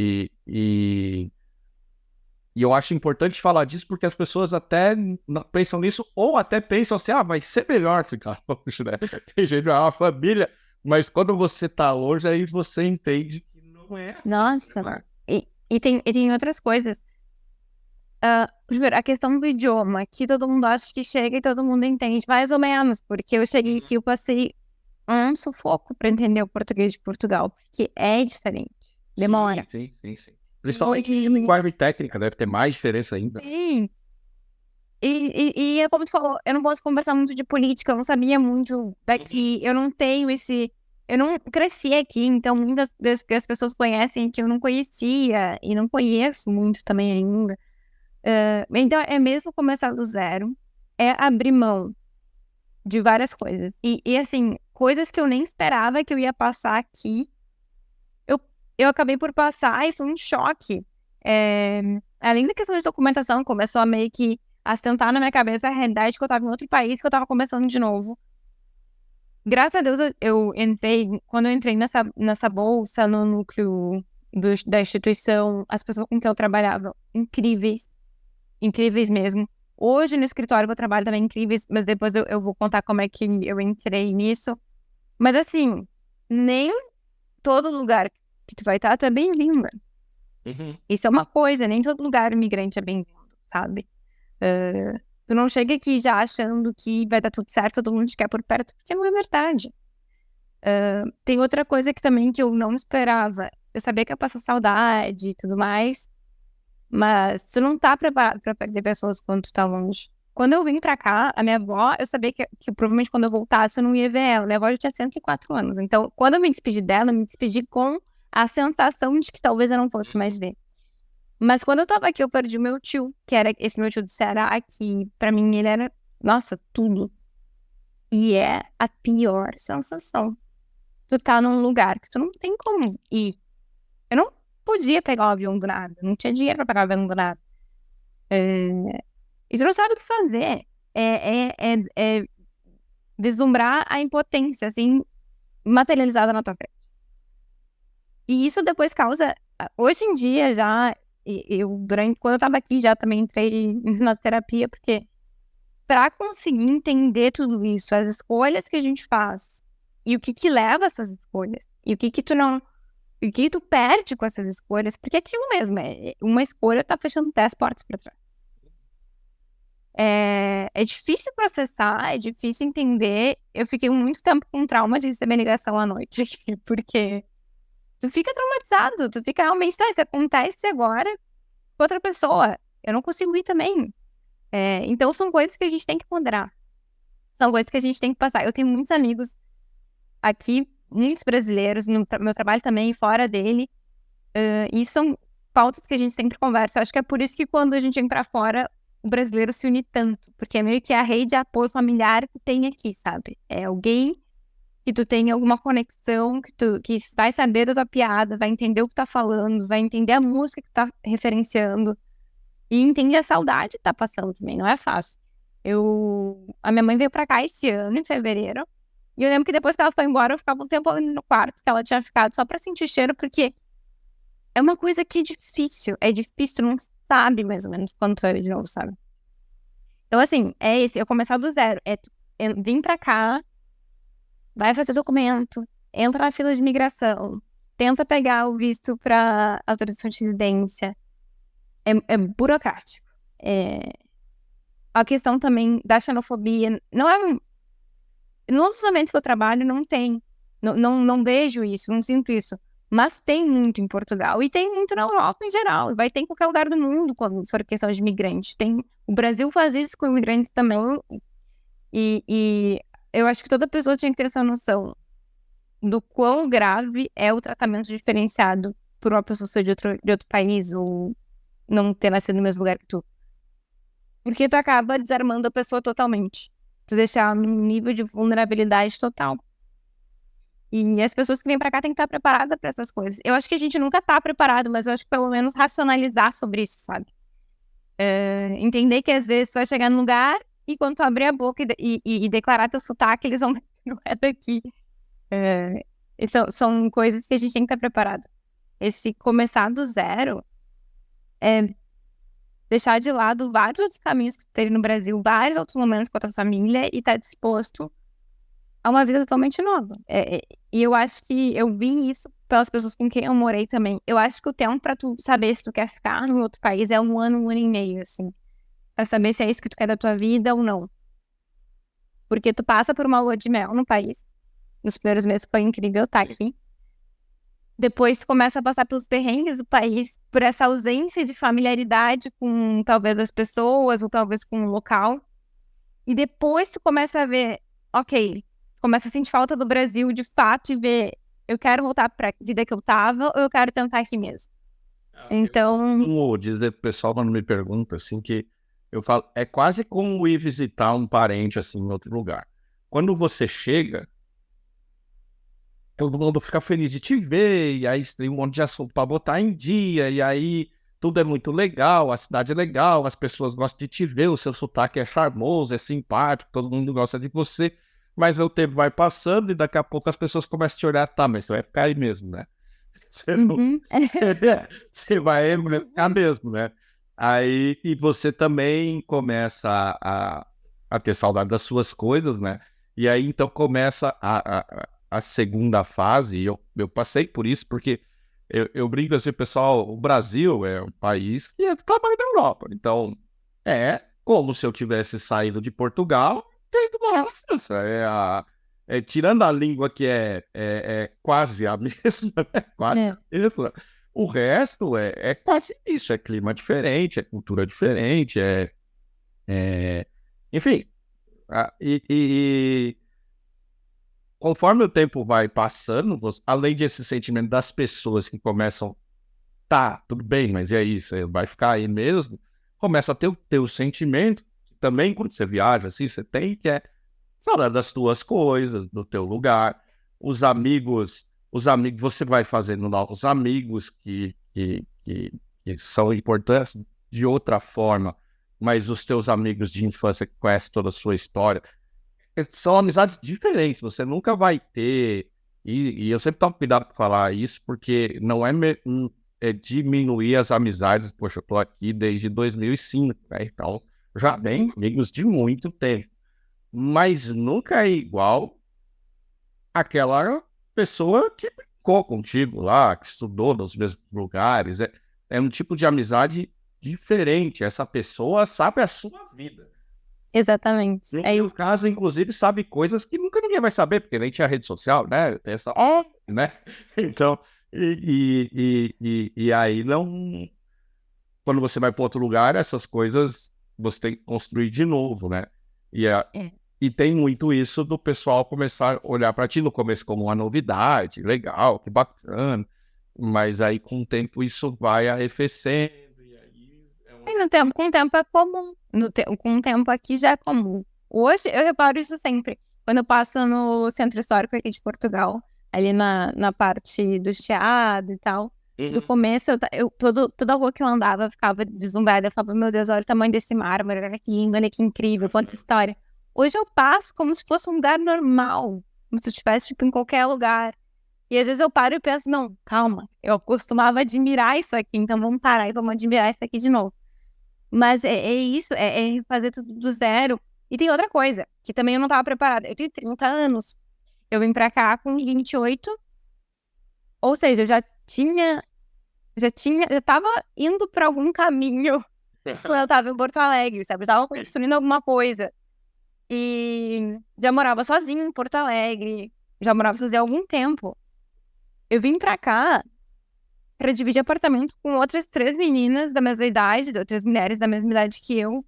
eu acho importante falar disso porque as pessoas até pensam nisso ou até pensam assim, vai ser melhor ficar longe, né? Tem gente que é uma família, mas quando você tá longe, aí você entende que não é assim. Nossa. Né? E tem outras coisas. Primeiro, a questão do idioma, que todo mundo acha que chega e todo mundo entende, mais ou menos, porque eu cheguei aqui, eu passei um sufoco para entender o português de Portugal, porque é diferente, demora. Sim. Principalmente em linguagem técnica, deve ter mais diferença ainda. Sim. E é como tu falou, eu não posso conversar muito de política, eu não sabia muito daqui, eu não tenho esse... Eu não cresci aqui, então muitas das que as pessoas conhecem que eu não conhecia, e não conheço muito também ainda. Então, é mesmo começar do zero, é abrir mão de várias coisas. E assim, coisas que eu nem esperava que eu ia passar aqui, eu acabei por passar e foi um choque. Além da questão de documentação, começou a meio que assentar na minha cabeça a realidade que eu estava em outro país, que eu estava começando de novo. Graças a Deus, eu entrei, quando eu entrei nessa bolsa, no núcleo da instituição, as pessoas com quem eu trabalhava, incríveis mesmo. Hoje, no escritório que eu trabalho também, incríveis, mas depois eu vou contar como é que eu entrei nisso. Mas assim, nem todo lugar que tu vai estar, tu é bem-vinda. Isso é uma coisa, nem todo lugar imigrante é bem-vindo, sabe? Tu não chega aqui já achando que vai dar tudo certo, todo mundo te quer por perto, porque não é verdade. Tem outra coisa que também que eu não esperava. Eu sabia que ia passar saudade e tudo mais, mas tu não tá preparado pra perder pessoas quando tu tá longe. Quando eu vim pra cá, a minha avó, eu sabia que provavelmente quando eu voltasse eu não ia ver ela. Minha avó já tinha 104 anos. Então, quando eu me despedi dela, eu me despedi com a sensação de que talvez eu não fosse mais ver. Mas quando eu tava aqui, eu perdi o meu tio, que era esse meu tio do Ceará, que pra mim ele era, nossa, tudo. E é a pior sensação. Tu tá num lugar que tu não tem como ir. Eu não podia pegar o avião do nada, não tinha dinheiro pra pegar o avião do nada. E tu não sabe o que fazer. É vislumbrar a impotência, assim, materializada na tua frente. E isso depois causa... Hoje em dia, já... quando eu tava aqui, já também entrei na terapia, porque pra conseguir entender tudo isso, as escolhas que a gente faz, e o que leva a essas escolhas, e o que tu não... O que tu perde com essas escolhas, porque é aquilo mesmo, uma escolha tá fechando 10 portas pra trás. É difícil processar, é difícil entender. Eu fiquei muito tempo com trauma de receber ligação à noite, porque tu fica traumatizado, tu fica realmente, tá, isso acontece agora com outra pessoa, eu não consigo ir também. Então são coisas que a gente tem que ponderar, são coisas que a gente tem que passar. Eu tenho muitos amigos aqui, muitos brasileiros, no meu trabalho também, fora dele, e são pautas que a gente sempre conversa. Eu acho que é por isso que quando a gente vem pra fora, o brasileiro se une tanto, porque é meio que a rede de apoio familiar que tem aqui, sabe? É alguém que tu tem alguma conexão, que vai saber da tua piada, vai entender o que tá falando, vai entender a música que tu tá referenciando, e entende a saudade que tá passando também, não é fácil. A minha mãe veio pra cá esse ano, em fevereiro, e eu lembro que depois que ela foi embora, eu ficava um tempo ali no quarto que ela tinha ficado, só pra sentir cheiro, porque é uma coisa que é difícil, tu não sabe mais ou menos quando tu vai ver de novo, sabe? Então, assim, eu começar do zero, vir pra cá, vai fazer documento, entra na fila de imigração, tenta pegar o visto pra autorização de residência, é burocrático. A questão também da xenofobia, nos momentos que eu trabalho, não vejo isso, não sinto isso. Mas tem muito em Portugal e tem muito na Europa em geral. Vai ter em qualquer lugar do mundo quando for questão de imigrante. O Brasil faz isso com imigrantes também. E eu acho que toda pessoa tinha que ter essa noção do quão grave é o tratamento diferenciado por uma pessoa ser de outro país ou não ter nascido no mesmo lugar que tu. Porque tu acaba desarmando a pessoa totalmente. Tu deixa ela num nível de vulnerabilidade total. E as pessoas que vêm pra cá têm que estar preparadas pra essas coisas. Eu acho que a gente nunca tá preparado, mas eu acho que pelo menos racionalizar sobre isso, sabe? Entender que às vezes tu vai chegar num lugar e quando tu abrir a boca e declarar teu sotaque, eles vão não é daqui. Então, são coisas que a gente tem que estar preparado. Esse começar do zero é deixar de lado vários outros caminhos que tu teve no Brasil, vários outros momentos com a tua família e estar disposto a uma vida totalmente nova. E eu acho que eu vim isso pelas pessoas com quem eu morei também. Eu acho que o tempo pra tu saber se tu quer ficar em outro país é 1 ano e meio, assim. Pra saber se é isso que tu quer da tua vida ou não. Porque tu passa por uma lua de mel no país. Nos primeiros meses foi incrível estar aqui. Depois tu começa a passar pelos perrengues do país, por essa ausência de familiaridade com talvez as pessoas ou talvez com o local. E depois tu começa a ver, ok, começa a sentir falta do Brasil de fato e ver, eu quero voltar pra vida que eu tava ou eu quero tentar aqui mesmo. Então, Como dizer pro pessoal quando me pergunta, assim, que eu falo, é quase como ir visitar um parente, assim, em outro lugar. Quando você chega, todo mundo fica feliz de te ver, e aí tem um monte de assunto para botar em dia, e aí tudo é muito legal, a cidade é legal, as pessoas gostam de te ver, o seu sotaque é charmoso, é simpático, todo mundo gosta de você, mas o tempo vai passando e daqui a pouco as pessoas começam a te olhar, tá, mas você vai ficar aí mesmo, né? Você não, você vai ficar mesmo, né? Aí, e você também começa a ter saudade das suas coisas, né? E aí, então, começa a segunda fase, e eu passei por isso, porque eu brinco assim, pessoal, o Brasil é um país que é do tamanho da Europa, então é como se eu tivesse saído de Portugal e ido morar na França. Tirando a língua que é quase a mesma, né? Quase a mesma, o resto é quase isso, é clima diferente, é cultura diferente, enfim, e conforme o tempo vai passando, além desse sentimento das pessoas que começam, tá, tudo bem, mas é isso, vai ficar aí mesmo, começa a ter o teu sentimento, também quando você viaja, assim, você tem que falar das tuas coisas, do teu lugar, os amigos, você vai fazendo novos amigos que são importantes de outra forma, mas os teus amigos de infância que conhecem toda a sua história, são amizades diferentes, você nunca vai ter, e eu sempre tomo cuidado para falar isso, porque não é diminuir as amizades, poxa, eu tô aqui desde 2005, né? Então já tem amigos de muito tempo, mas nunca é igual aquela pessoa que ficou contigo lá, que estudou nos mesmos lugares, é um tipo de amizade diferente, essa pessoa sabe a sua vida. exatamente. No meu caso, inclusive, sabe coisas que nunca ninguém vai saber, porque nem tinha rede social, né? Tem essa, né? Então, e aí não. Quando você vai para outro lugar, essas coisas você tem que construir de novo, né? E tem muito isso do pessoal começar a olhar para ti no começo como uma novidade, legal, que bacana, mas aí com o tempo isso vai arrefecendo. Com o tempo é comum. Com o tempo aqui já é comum. Hoje eu reparo isso sempre. Quando eu passo no centro histórico aqui de Portugal, ali na parte do Chiado e tal. No começo, toda rua que eu andava, eu ficava deslumbrada. Eu falava, meu Deus, olha o tamanho desse mármore, olha que lindo, olha que incrível, quanta história. Hoje eu passo como se fosse um lugar normal, como se eu estivesse tipo, em qualquer lugar. E às vezes eu paro e penso, não, calma, eu costumava admirar isso aqui, então vamos parar e vamos admirar isso aqui de novo. Mas é isso, é fazer tudo do zero. E tem outra coisa, que também eu não estava preparada. Eu tenho 30 anos. Eu vim pra cá com 28. Ou seja, eu já tava indo pra algum caminho quando eu tava em Porto Alegre, sabe? Eu tava construindo alguma coisa. E já morava sozinha em Porto Alegre. Já morava sozinha há algum tempo. Eu vim pra cá pra dividir apartamento com outras 3 meninas da mesma idade, outras mulheres da mesma idade que eu.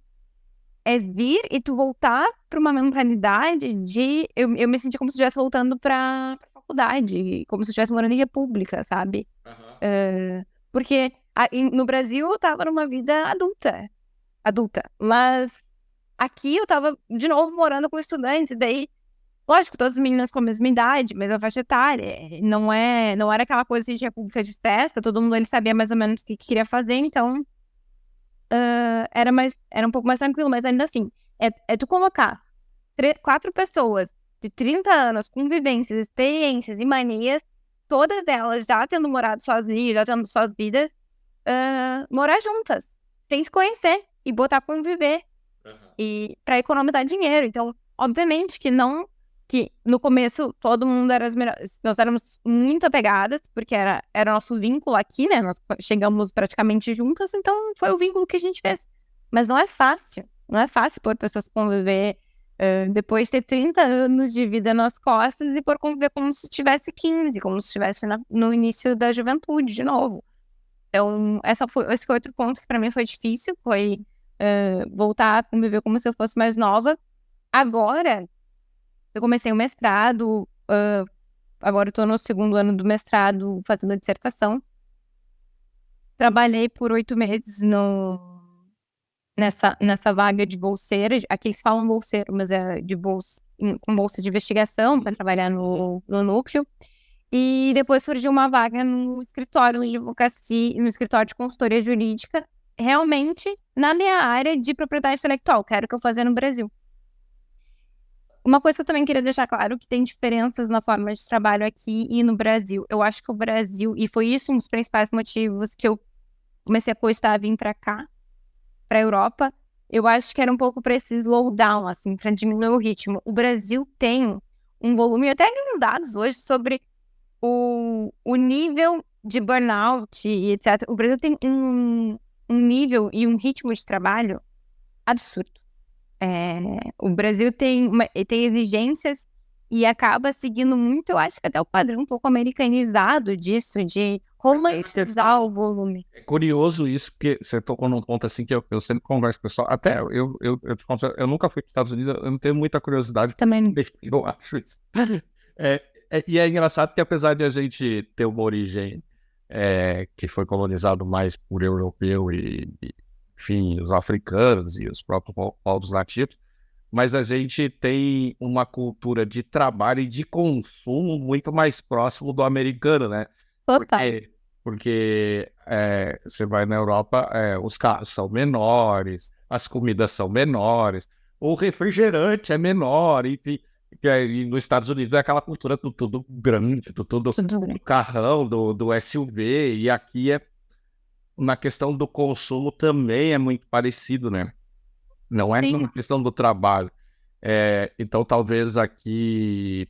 É vir e tu voltar pra uma mentalidade de... Eu me senti como se estivesse voltando pra faculdade, como se eu estivesse morando em república, sabe? Porque no Brasil eu tava numa vida adulta, mas aqui eu tava de novo morando com estudantes, daí, lógico, todas as meninas com a mesma idade, mesma faixa etária, não era aquela coisa de república de festa, todo mundo ele sabia mais ou menos o que queria fazer, então era um pouco mais tranquilo, mas ainda assim, é tu colocar 4 pessoas de 30 anos com vivências, experiências e manias, todas elas já tendo morado sozinhas, já tendo suas vidas, morar juntas, sem se conhecer e botar conviver e para economizar dinheiro. Então, obviamente que não que no começo todo mundo era as melhores, nós éramos muito apegadas, porque era nosso vínculo aqui, né? Nós chegamos praticamente juntas, então foi o vínculo que a gente fez. Mas não é fácil por pessoas conviver depois de ter 30 anos de vida nas costas e por conviver como se tivesse 15, como se estivesse no início da juventude, de novo. Então, esse foi outro ponto que para mim foi difícil, foi voltar a conviver como se eu fosse mais nova. Agora, eu comecei o mestrado, agora eu tô no 2º ano do mestrado fazendo a dissertação. Trabalhei por 8 meses nessa vaga de bolseira. Aqui eles falam bolseiro, mas é de com bolsa de investigação para trabalhar no núcleo. E depois surgiu uma vaga no escritório de advocacia, no escritório de consultoria jurídica, realmente na minha área de propriedade intelectual, que era o que eu fazia no Brasil. Uma coisa que eu também queria deixar claro, que tem diferenças na forma de trabalho aqui e no Brasil. Eu acho que o Brasil, e foi isso um dos principais motivos que eu comecei a cogitar vir para cá, para a Europa, eu acho que era um pouco para esse slowdown, assim, para diminuir o ritmo. O Brasil tem um volume, até nos dados hoje, sobre o nível de burnout e etc. O Brasil tem um nível e um ritmo de trabalho absurdo. O Brasil tem exigências e acaba seguindo muito, eu acho que até o padrão um pouco americanizado disso, de romantizar o volume. É curioso isso, porque você tocou num ponto assim que eu sempre converso com o pessoal. Até eu te conto, eu nunca fui para os Estados Unidos, eu não tenho muita curiosidade. Também. Eu acho isso. E é engraçado que apesar de a gente ter uma origem que foi colonizado mais por europeu enfim, os africanos e os próprios povos nativos, mas a gente tem uma cultura de trabalho e de consumo muito mais próximo do americano, né? Total. Porque você vai na Europa, os carros são menores, as comidas são menores, o refrigerante é menor, enfim. E nos Estados Unidos é aquela cultura do tudo grande, do carrão, do SUV, e aqui na questão do consumo também é muito parecido, né? Não é uma questão do trabalho. Então, talvez aqui...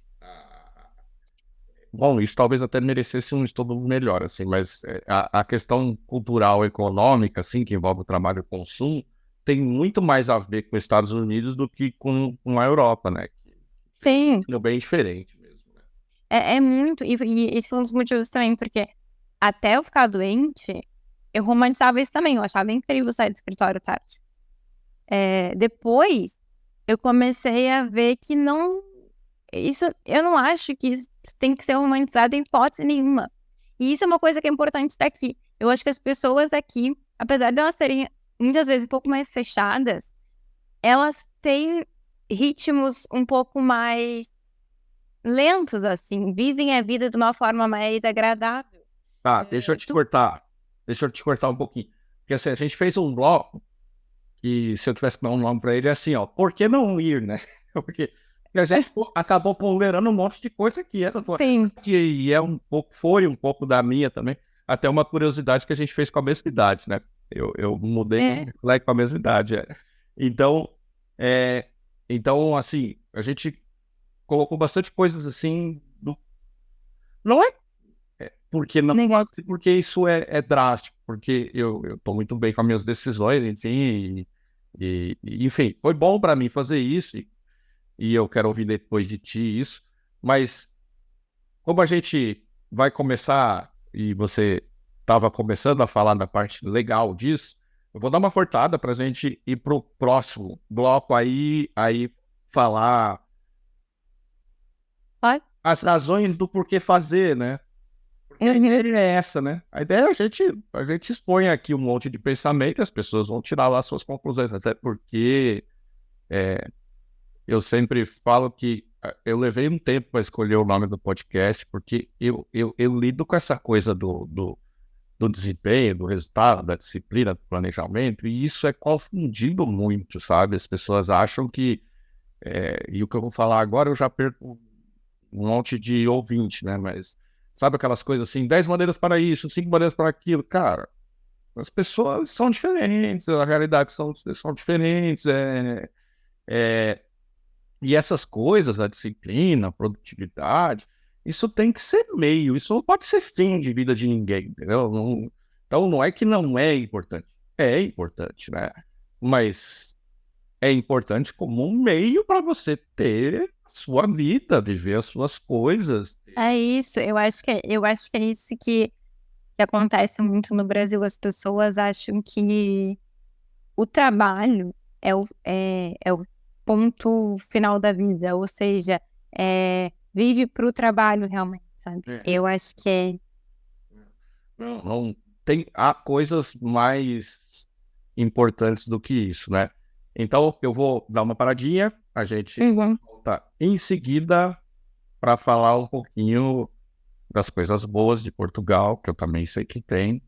Bom, isso talvez até merecesse um estudo melhor, assim, mas a questão cultural, econômica, assim, que envolve o trabalho e o consumo, tem muito mais a ver com os Estados Unidos do que com a Europa, né? Sim. É bem diferente mesmo, né? É muito, e esse foi um dos motivos também, porque até eu ficar doente, eu romantizava isso também, eu achava incrível sair do escritório tarde. Depois, eu comecei a ver que não... Isso, eu não acho que isso tem que ser romantizado em hipótese nenhuma. E isso é uma coisa que é importante daqui. Eu acho que as pessoas aqui, apesar de elas serem muitas vezes um pouco mais fechadas, elas têm ritmos um pouco mais lentos, assim, vivem a vida de uma forma mais agradável. Tá, deixa eu te cortar um pouquinho. Porque assim, a gente fez um bloco que, se eu tivesse que dar um nome para ele, é assim, ó, por que não ir, né? Porque a gente acabou ponderando um monte de coisa que era Sim. Que foi um pouco da minha também, até uma curiosidade que a gente fez com a mesma idade, né? Eu mudei com a mesma idade. Então, assim, a gente colocou bastante coisas assim. Não é porque não, porque isso é drástico, porque eu tô muito bem com as minhas decisões, assim, enfim, foi bom para mim fazer isso, e eu quero ouvir depois de ti isso, mas como a gente vai começar, e você estava começando a falar da parte legal disso, eu vou dar uma cortada para a gente ir pro próximo bloco aí falar as razões do porquê fazer, né? Porque a ideia é essa, né? A ideia é a gente expõe aqui um monte de pensamento, as pessoas vão tirar lá suas conclusões, até porque eu sempre falo que eu levei um tempo para escolher o nome do podcast, porque eu lido com essa coisa do desempenho, do resultado, da disciplina, do planejamento, e isso é confundido muito, sabe? As pessoas acham que, e o que eu vou falar agora eu já perco um monte de ouvinte, né? Mas sabe aquelas coisas assim, 10 maneiras para isso, 5 maneiras para aquilo, cara, as pessoas são diferentes, a realidade são diferentes, E essas coisas, a disciplina, a produtividade, isso tem que ser meio, isso não pode ser fim de vida de ninguém, entendeu? Então não é que não é importante, né? Mas é importante como um meio para você ter a sua vida, viver as suas coisas. É isso, eu acho que é isso que acontece muito no Brasil. As pessoas acham que o trabalho é o ponto final da vida, ou seja, vive para o trabalho realmente, sabe? É. Eu acho que é. Não tem, há coisas mais importantes do que isso, né? Então eu vou dar uma paradinha, a gente Uhum. volta em seguida para falar um pouquinho das coisas boas de Portugal, que eu também sei que tem,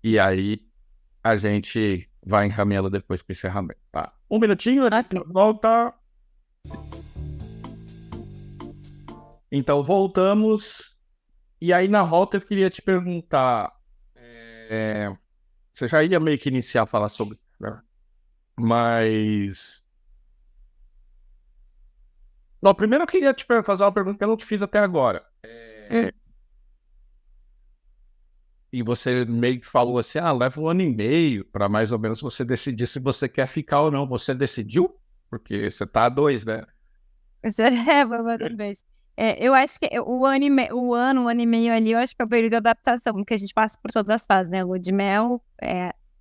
e aí a gente vai encaminhando depois para o encerramento, tá? Um minutinho, a gente Ok. volta. Então voltamos, e aí na volta eu queria te perguntar, é, você já ia meio que iniciar a falar sobre isso, né? Mas. Não, primeiro eu queria te fazer uma pergunta que eu não te fiz até agora. E você meio que falou assim: leva 1 ano e meio para mais ou menos você decidir se você quer ficar ou não. Você decidiu? Porque você tá a 2, né? Vamos outra vez. Eu acho que um ano e meio ali, eu acho que é o período de adaptação, porque a gente passa por todas as fases, né? Lua de mel,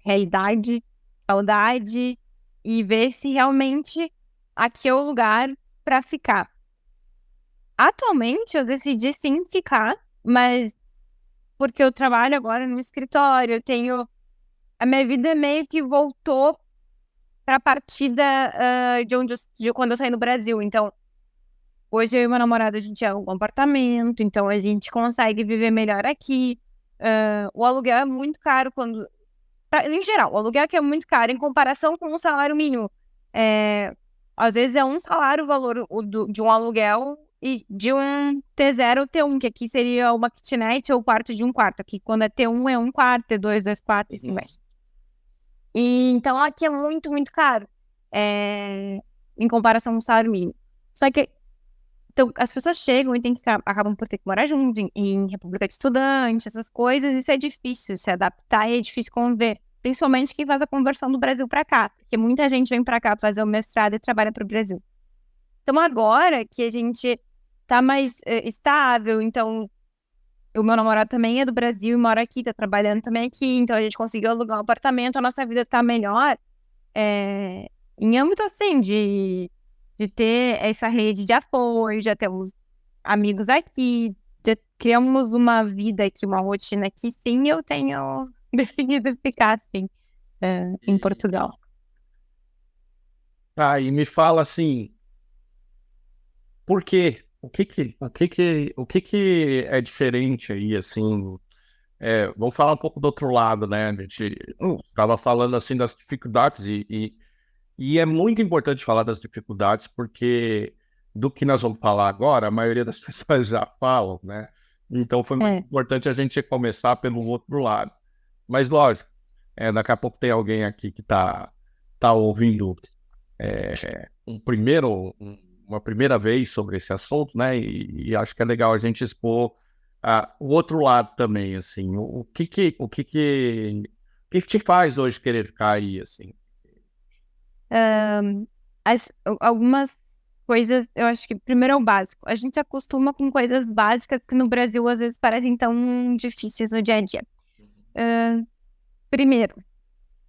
realidade, saudade, e ver se realmente aqui é o lugar para ficar. Atualmente, eu decidi sim ficar, mas porque eu trabalho agora no escritório, eu tenho. A minha vida meio que voltou para a partida de quando eu saí do Brasil. Então, hoje eu e meu namorado, a gente é um apartamento, então a gente consegue viver melhor aqui. O aluguel é muito caro em geral, o aluguel aqui é muito caro em comparação com o salário mínimo. Às vezes é um salário o valor de um aluguel e de um T0 ou T1, que aqui seria uma kitnet ou quarto de um quarto. Aqui quando é T1 é um quarto, T2, dois quartos, assim vai. E então aqui é muito, muito caro. Em comparação com o salário mínimo. Só que então, as pessoas chegam e acabam por ter que morar junto, em república de estudante, essas coisas. Isso é difícil se adaptar e é difícil conviver. Principalmente quem faz a conversão do Brasil para cá. Porque muita gente vem para cá fazer o mestrado e trabalha para o Brasil. Então, agora que a gente tá mais estável, então o meu namorado também é do Brasil e mora aqui, tá trabalhando também aqui. Então, a gente conseguiu alugar um apartamento, a nossa vida tá melhor. Em âmbito, assim, de ter essa rede de apoio, já temos amigos aqui, já criamos uma vida aqui, uma rotina aqui, sim, eu tenho definido ficar, assim, em Portugal. E me fala assim, por quê? O que que é diferente aí, assim? Vamos falar um pouco do outro lado, né? A gente estava falando assim das dificuldades e é muito importante falar das dificuldades porque do que nós vamos falar agora, a maioria das pessoas já falam, né? Então foi muito É, importante a gente começar pelo outro lado. Mas lógico, daqui a pouco tem alguém aqui que tá ouvindo uma primeira vez sobre esse assunto, né? E acho que é legal a gente expor o outro lado também, assim. O que que te faz hoje querer ficar aí, assim? algumas coisas, eu acho que primeiro é o básico. A gente se acostuma com coisas básicas que no Brasil às vezes parecem tão difíceis no dia a dia. Primeiro,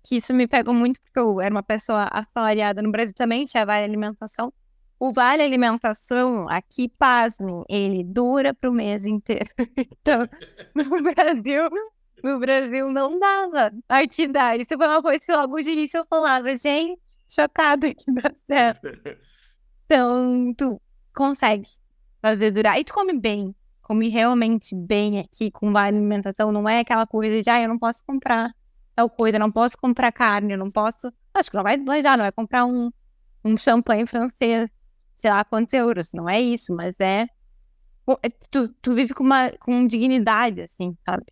que isso me pegou muito porque eu era uma pessoa assalariada no Brasil também, tinha vale alimentação. O vale alimentação aqui, pasmem, ele dura pro mês inteiro. Então, no Brasil não dava. Aqui dá. Isso foi uma coisa que logo de início eu falava, gente, chocado que dá certo. Então, tu consegue fazer durar. E tu come bem. Come realmente bem aqui com vale alimentação. Não é aquela coisa de, eu não posso comprar tal coisa, eu não posso comprar carne, eu não posso. Acho que não vai planejar, não vai comprar um champanhe francês, sei lá quantos euros. Não é isso, mas tu vive com dignidade, assim, sabe?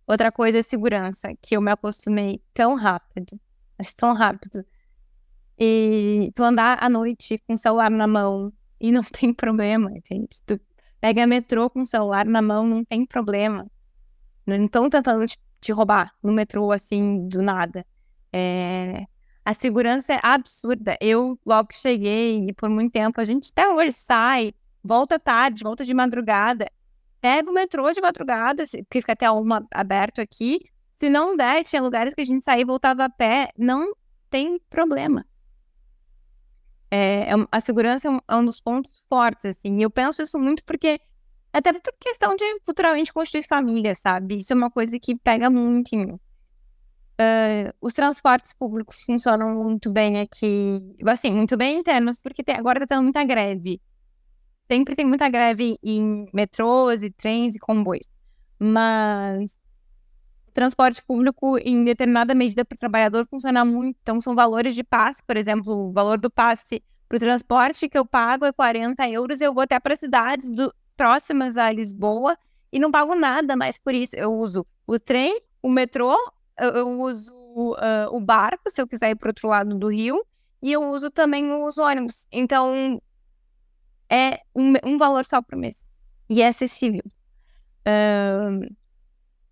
Outra coisa é segurança, que eu me acostumei tão rápido, mas tão rápido. E tu andar à noite com o celular na mão e não tem problema, entende? Tu pega metrô com o celular na mão, não tem problema. Não estão tentando te roubar no metrô, assim, do nada. A segurança é absurda. Eu, logo que cheguei, e por muito tempo, a gente até hoje sai, volta tarde, volta de madrugada, pega o metrô de madrugada, que fica até 1 aberto aqui. Se não der, tinha lugares que a gente saía e voltava a pé, não tem problema. A segurança é um dos pontos fortes, assim. E eu penso isso muito porque, até por questão de futuramente construir família, sabe? Isso é uma coisa que pega muito em mim. Os transportes públicos funcionam muito bem aqui, assim, muito bem internos, porque agora tá tendo muita greve. Sempre tem muita greve em metrôs e trens e comboios. Mas o transporte público, em determinada medida, para o trabalhador funciona muito. Então, são valores de passe, por exemplo, o valor do passe para o transporte que eu pago é 40 euros, eu vou até para cidades próximas a Lisboa e não pago nada mais por isso. Eu uso o trem, o metrô, eu uso o barco, se eu quiser ir para o outro lado do rio, e eu uso também os ônibus. Então, é um valor só por mês. E é acessível.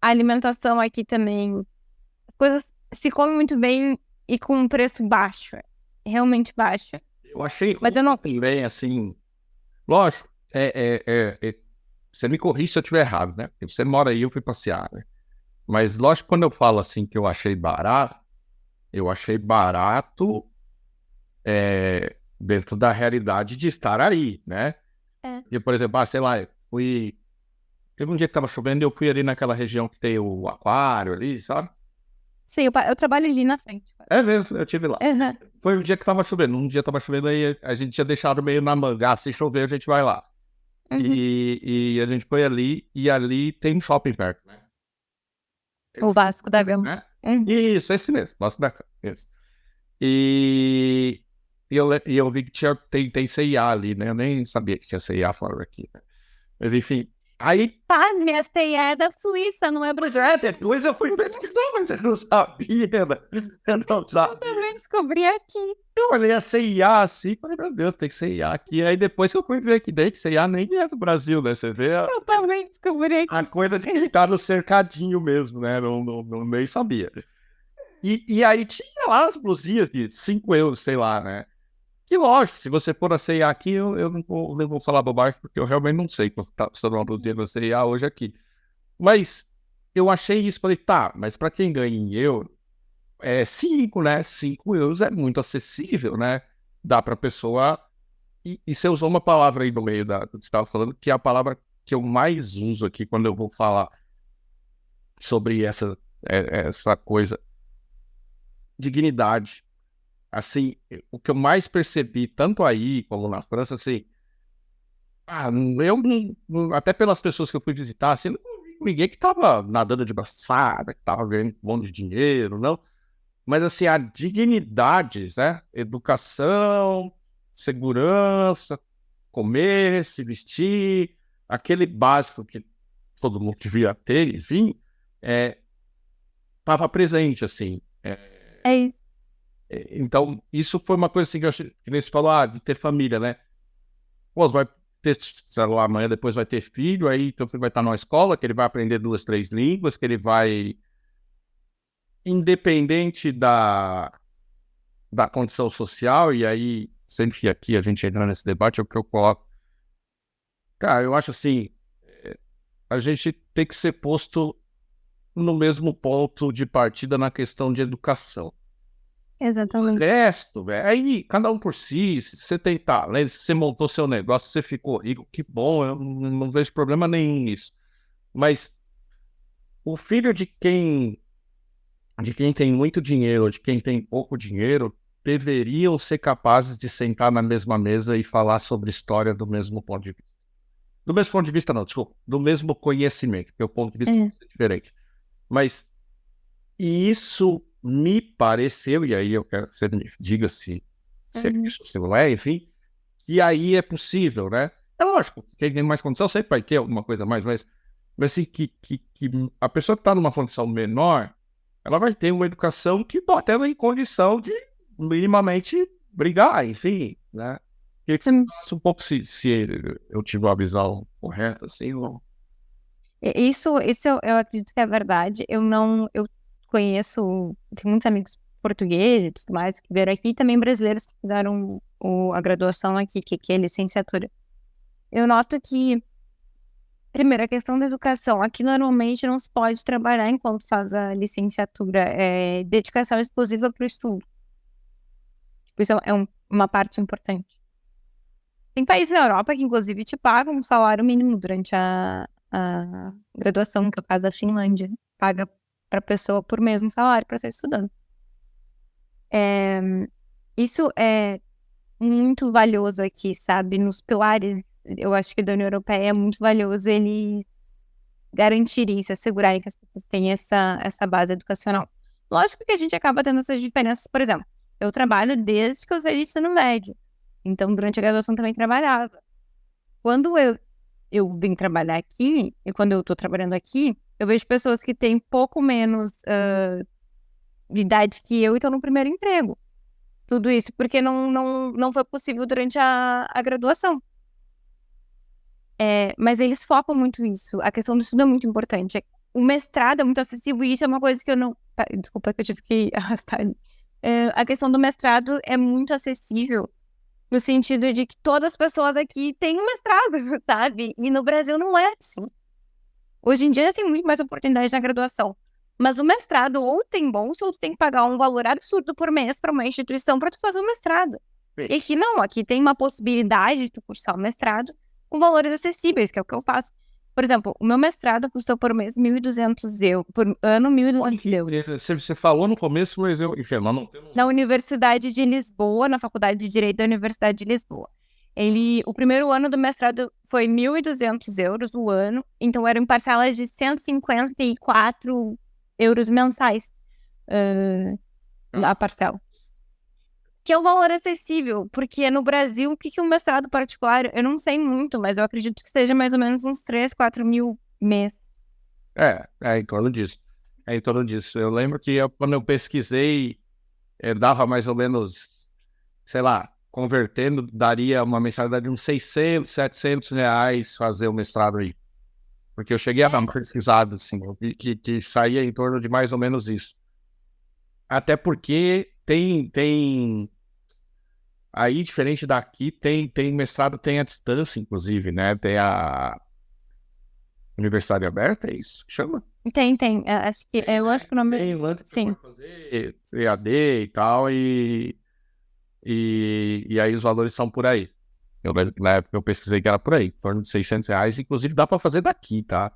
A alimentação aqui também, as coisas se comem muito bem e com um preço baixo. Realmente baixo. Eu achei Mas eu não... também, assim, lógico, você me corrige se eu estiver errado, né? Porque você mora aí, eu fui passear, né? Mas lógico, quando eu falo assim que eu achei barato dentro da realidade de estar aí, né? E, por exemplo, sei lá, teve um dia que tava chovendo e eu fui ali naquela região que tem o aquário ali, sabe? Sim, eu trabalho ali na frente. É mesmo, eu estive lá. Uhum. Foi um dia que tava chovendo. Um dia tava chovendo aí, a gente tinha deixado meio na manga. Se chover, a gente vai lá. Uhum. E a gente foi ali, e ali tem um shopping perto, né? O Vasco da Gama. Né? Uhum. Isso, esse mesmo, Vasco da Gama. Isso. E eu vi que tem CIA ali, né? Eu nem sabia que tinha CIA fora daqui, né? Mas enfim, aí... Minha CIA é da Suíça, não é brasileira. Depois eu fui pesquisar, mas eu não sabia, né? Eu não sabia. Eu também descobri aqui. Eu olhei a CIA assim, falei, meu Deus, tem CIA aqui. Aí depois que eu fui ver que nem que CIA nem é do Brasil, né? Você vê Eu também descobri aqui. a coisa de estar no cercadinho mesmo, né? Nem sabia. E aí tinha lá as blusinhas de 5 euros, sei lá, né? Que lógico, se você for na CIA aqui, eu não vou falar bobagem, porque eu realmente não sei quanto tá custando uma blusinha na CIA hoje aqui. Mas eu achei isso, falei, tá, mas para quem ganha em euro, 5, né? 5 euros é muito acessível, né? Dá pra pessoa... E você usou uma palavra aí no meio do que você estava falando, que é a palavra que eu mais uso aqui quando eu vou falar sobre essa coisa. Dignidade. Assim, o que eu mais percebi, tanto aí como na França, assim... até pelas pessoas que eu fui visitar, assim, não vi ninguém que tava nadando de braçada, que tava ganhando um monte de dinheiro, não. Mas, assim, a dignidade, né? Educação, segurança, comer, se vestir, aquele básico que todo mundo devia ter, enfim, estava presente, assim. É isso. Então, isso foi uma coisa assim que eu achei, que nem você falou, de ter família, né? Pô, vai ter, sei lá, amanhã depois vai ter filho, aí teu filho vai estar numa escola, que ele vai aprender 2, 3 línguas, que ele vai, independente da condição social, e aí, sempre que aqui a gente entra nesse debate, é o que eu coloco. Cara, eu acho assim, a gente tem que ser posto no mesmo ponto de partida na questão de educação. Exatamente. O resto, velho, aí cada um por si, se você tem talento, se você montou seu negócio, se você ficou rico, que bom, eu não vejo problema nenhum nisso. Mas o filho de quem tem muito dinheiro, ou de quem tem pouco dinheiro, deveriam ser capazes de sentar na mesma mesa e falar sobre história do mesmo ponto de vista. Do mesmo ponto de vista, não, desculpa, do mesmo conhecimento, porque o ponto de vista é diferente. Mas isso me pareceu, e aí eu quero que você me diga se é isso, se não é, enfim, que aí é possível, né? É lógico, quem tem mais condição sempre vai ter alguma coisa a mais, mas assim, que a pessoa que está numa condição menor, ela vai ter uma educação que bota ela em condição de minimamente brigar, enfim, né? Queria que você Isso, falasse um pouco se eu tive uma visão correta, assim, ou... isso eu acredito que é verdade. Eu conheço, tenho muitos amigos portugueses e tudo mais que vieram aqui, e também brasileiros que fizeram a graduação aqui, que é licenciatura. Eu noto que, primeiro, a questão da educação. Aqui, normalmente, não se pode trabalhar enquanto faz a licenciatura. É dedicação exclusiva para o estudo. Tipo, isso é uma parte importante. Tem países na Europa que, inclusive, te pagam um salário mínimo durante a graduação, que é o caso da Finlândia. Paga para a pessoa por mês um salário para estar estudando. Isso é muito valioso aqui, sabe? Nos pilares, eu acho que da União Europeia é muito valioso eles garantirem isso, assegurarem que as pessoas têm essa base educacional. Lógico que a gente acaba tendo essas diferenças, por exemplo, eu trabalho desde que eu saí do ensino médio, então durante a graduação também trabalhava. Quando eu vim trabalhar aqui, e quando eu tô trabalhando aqui, eu vejo pessoas que têm pouco menos de idade que eu e estão no primeiro emprego. Tudo isso porque não foi possível durante a graduação. Mas eles focam muito nisso. A questão do estudo é muito importante. O mestrado é muito acessível e isso é uma coisa que eu não... Desculpa que eu tive que arrastar ali. A questão do mestrado é muito acessível no sentido de que todas as pessoas aqui têm um mestrado, sabe? E no Brasil não é assim. Hoje em dia tem muito mais oportunidade na graduação. Mas o mestrado ou tem bolsa ou tu tem que pagar um valor absurdo por mês para uma instituição para tu fazer o mestrado. E aqui não, aqui tem uma possibilidade de tu cursar o mestrado com valores acessíveis, que é o que eu faço. Por exemplo, o meu mestrado custou por mês 1.200 euros, por ano 1.200 euros. Você falou no começo, mas enfim, mas não... Na Universidade de Lisboa, na Faculdade de Direito da Universidade de Lisboa. O primeiro ano do mestrado foi 1.200 euros o ano, então eram parcelas de 154 euros mensais a parcela. Que é um valor acessível, porque no Brasil, o que é um mestrado particular? Eu não sei muito, mas eu acredito que seja mais ou menos uns 3, 4 mil mês. É em torno disso. É em torno disso. Eu lembro que quando eu pesquisei, dava mais ou menos, sei lá, convertendo, daria uma mensalidade de uns 600, 700 reais fazer o mestrado aí. Porque eu cheguei a dar uma pesquisada, assim, eu vi que saía em torno de mais ou menos isso. Até porque tem aí, diferente daqui, tem mestrado, tem a distância, inclusive, né? Tem a Universidade Aberta, é isso que chama? Tem. Acho que o nome... Tem lá que você Sim. pode fazer EAD e tal, e aí os valores são por aí. Na época eu pesquisei que era por aí, em torno de 600 reais, inclusive dá para fazer daqui, tá?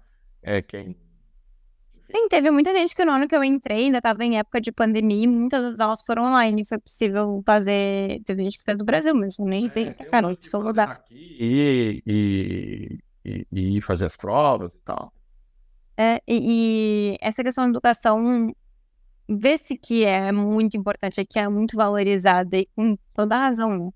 Sim, teve muita gente que no ano que eu entrei, ainda estava em época de pandemia, e muitas das aulas foram online, foi possível fazer... Teve gente que fez do Brasil mesmo, nem veio pra cá, não precisou mudar. E ir fazer as provas e tal. E essa questão da educação, vê-se que é muito importante, que é muito valorizada e com toda a razão.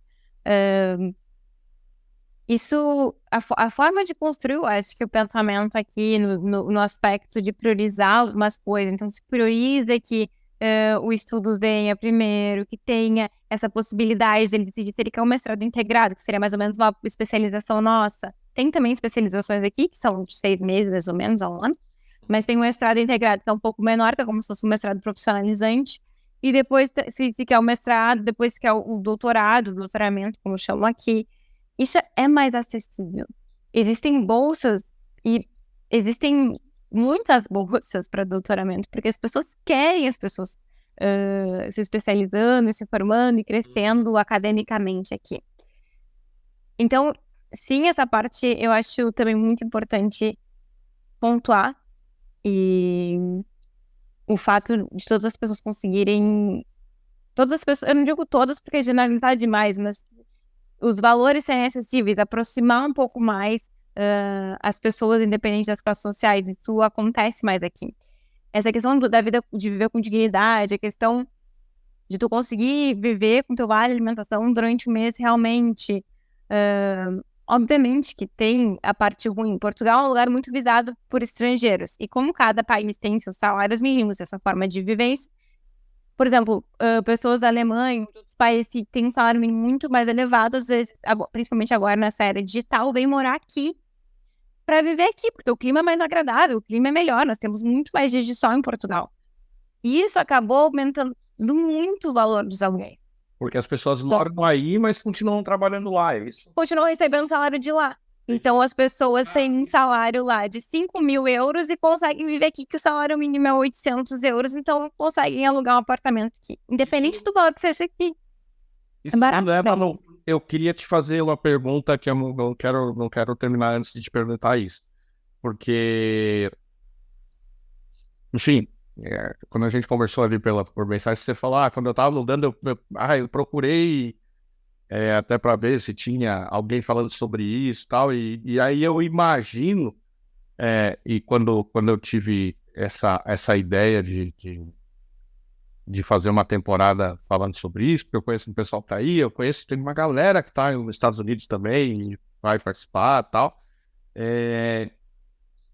Isso, a forma de construir, eu acho que o pensamento aqui no aspecto de priorizar algumas coisas, então se prioriza que o estudo venha primeiro, que tenha essa possibilidade dele decidir se ele quer um mestrado integrado, que seria mais ou menos uma especialização nossa. Tem também especializações aqui, que são de 6 meses, mais ou menos, a um ano, mas tem um mestrado integrado, que é um pouco menor, que é como se fosse um mestrado profissionalizante, e depois, se quer o mestrado, depois se quer o doutorado, o doutoramento, como chamam aqui, isso é mais acessível. Existem bolsas e existem muitas bolsas para doutoramento, porque as pessoas querem as pessoas se especializando, se formando e crescendo academicamente aqui. Então, sim, essa parte eu acho também muito importante pontuar, e o fato de todas as pessoas conseguirem... Todas as pessoas, eu não digo todas porque é generalizar demais, mas os valores serem acessíveis, aproximar um pouco mais as pessoas, independente das classes sociais, isso acontece mais aqui. Essa questão da vida, de viver com dignidade, a questão de tu conseguir viver com teu vale alimentação durante o mês realmente. Obviamente que tem a parte ruim. Portugal é um lugar muito visado por estrangeiros, e como cada país tem seus salários mínimos, essa forma de vivência, por exemplo, pessoas da Alemanha, de outros países que têm um salário mínimo muito mais elevado, às vezes, principalmente agora nessa era digital, vem morar aqui para viver aqui, porque o clima é mais agradável, o clima é melhor, nós temos muito mais dias de sol em Portugal. E isso acabou aumentando muito o valor dos aluguéis. Porque as pessoas moram aí, mas continuam trabalhando lá, é isso? Continuam recebendo salário de lá. Então, as pessoas têm um salário lá de 5.000 euros e conseguem viver aqui, que o salário mínimo é 800 euros, então conseguem alugar um apartamento aqui, independente do valor que seja aqui. Isso barato leva pra no... Eu queria te fazer uma pergunta que eu não quero terminar antes de te perguntar isso. Porque, enfim, quando a gente conversou ali por mensagem, você falou, quando eu tava mudando, eu procurei até para ver se tinha alguém falando sobre isso e tal, e aí eu imagino, e quando eu tive essa ideia de fazer uma temporada falando sobre isso, porque eu conheço um pessoal que tá aí, tem uma galera que tá nos Estados Unidos também, e vai participar e tal,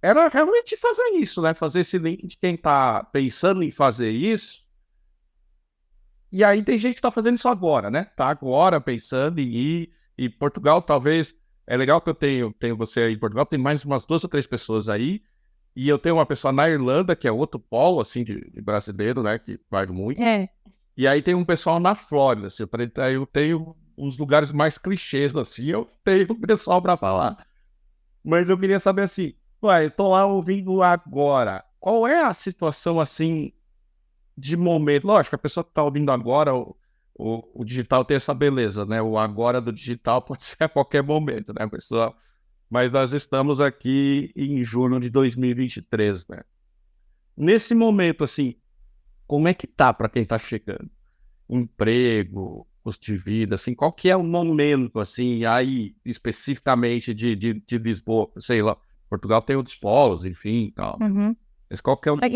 era realmente fazer isso, né? Fazer esse link de quem tá pensando em fazer isso. E aí tem gente que tá fazendo isso agora, né? Tá agora pensando em ir. E Portugal, talvez... É legal que eu tenho você aí em Portugal, tem mais umas 2 ou 3 pessoas aí. E eu tenho uma pessoa na Irlanda, que é outro polo, assim, de brasileiro, né? Que vai muito. E aí tem um pessoal na Flórida, assim. Eu tenho uns lugares mais clichês, assim. Eu tenho um pessoal pra falar. Mas eu queria saber, assim... Ué, eu tô lá ouvindo agora. Qual é a situação, assim, de momento? Lógico, a pessoa que tá ouvindo agora, o digital tem essa beleza, né? O agora do digital pode ser a qualquer momento, né, pessoal? Mas nós estamos aqui em junho de 2023, né? Nesse momento, assim, como é que tá para quem tá chegando? Emprego, custo de vida, assim, qual que é o momento, assim, aí, especificamente de Lisboa? Sei lá, Portugal tem outros polos, enfim, tal. Uhum. Mas qual que é o... Pra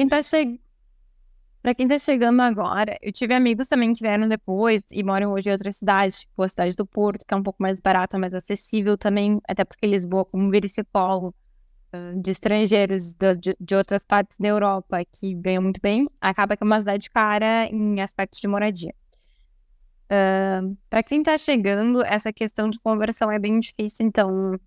quem tá chegando agora, eu tive amigos também que vieram depois e moram hoje em outras cidades, tipo a cidade do Porto, que é um pouco mais barata, mais acessível também, até porque Lisboa, como vira esse polo de estrangeiros de outras partes da Europa que ganham muito bem, acaba que é uma cidade cara em aspectos de moradia. Pra quem tá chegando, essa questão de conversão é bem difícil, então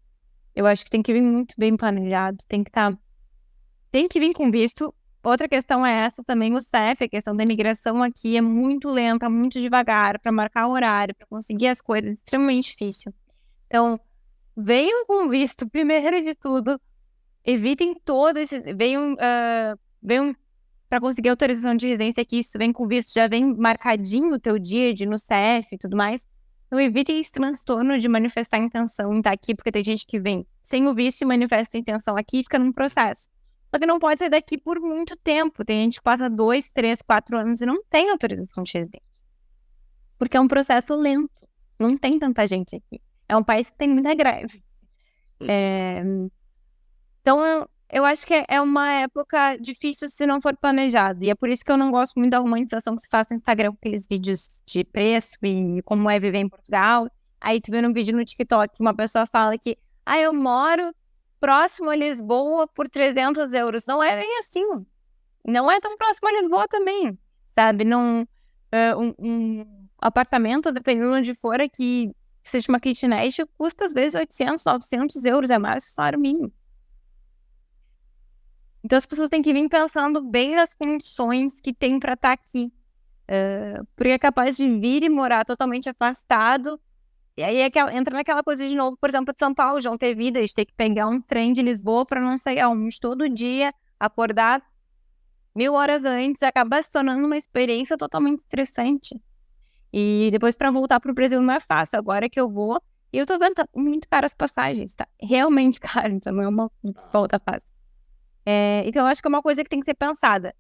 eu acho que tem que vir muito bem planejado, tem que vir com visto. Outra questão é essa também, o CEF, a questão da imigração aqui é muito lenta, muito devagar, para marcar horário, para conseguir as coisas, é extremamente difícil. Então, venham com visto, primeiro de tudo, evitem todo esse... Venham para conseguir autorização de residência aqui, se vem com visto, já vem marcadinho o teu dia de ir no CEF e tudo mais. Então, evitem esse transtorno de manifestar intenção em estar aqui, porque tem gente que vem sem o visto e manifesta intenção aqui e fica num processo. Só que não pode sair daqui por muito tempo. Tem gente que passa 2, 3, 4 anos e não tem autorização de residência. Porque é um processo lento. Não tem tanta gente aqui. É um país que tem muita greve. Então, eu acho que é uma época difícil se não for planejado. E é por isso que eu não gosto muito da romantização que se faz no Instagram com aqueles vídeos de preço e como é viver em Portugal. Aí tu vê num vídeo no TikTok que uma pessoa fala que eu moro próximo a Lisboa por 300 euros. Não é bem assim. Não é tão próximo a Lisboa também, sabe? Não, um apartamento, dependendo de onde for aqui, que seja uma kitnet, custa às vezes 800, 900 euros. É mais que o salário mínimo. Então as pessoas têm que vir pensando bem nas condições que tem para estar aqui. Porque é capaz de vir e morar totalmente afastado. E aí entra naquela coisa de novo, por exemplo, de São Paulo, de não ter vida, de ter que pegar um trem de Lisboa para não sair aonde todo dia, acordar 1000 horas antes, acaba se tornando uma experiência totalmente estressante. E depois para voltar pro Brasil não é fácil. Agora que eu vou, e eu tô vendo, tá muito caro as passagens, tá realmente caro, então não é uma volta fácil. Então eu acho que é uma coisa que tem que ser pensada.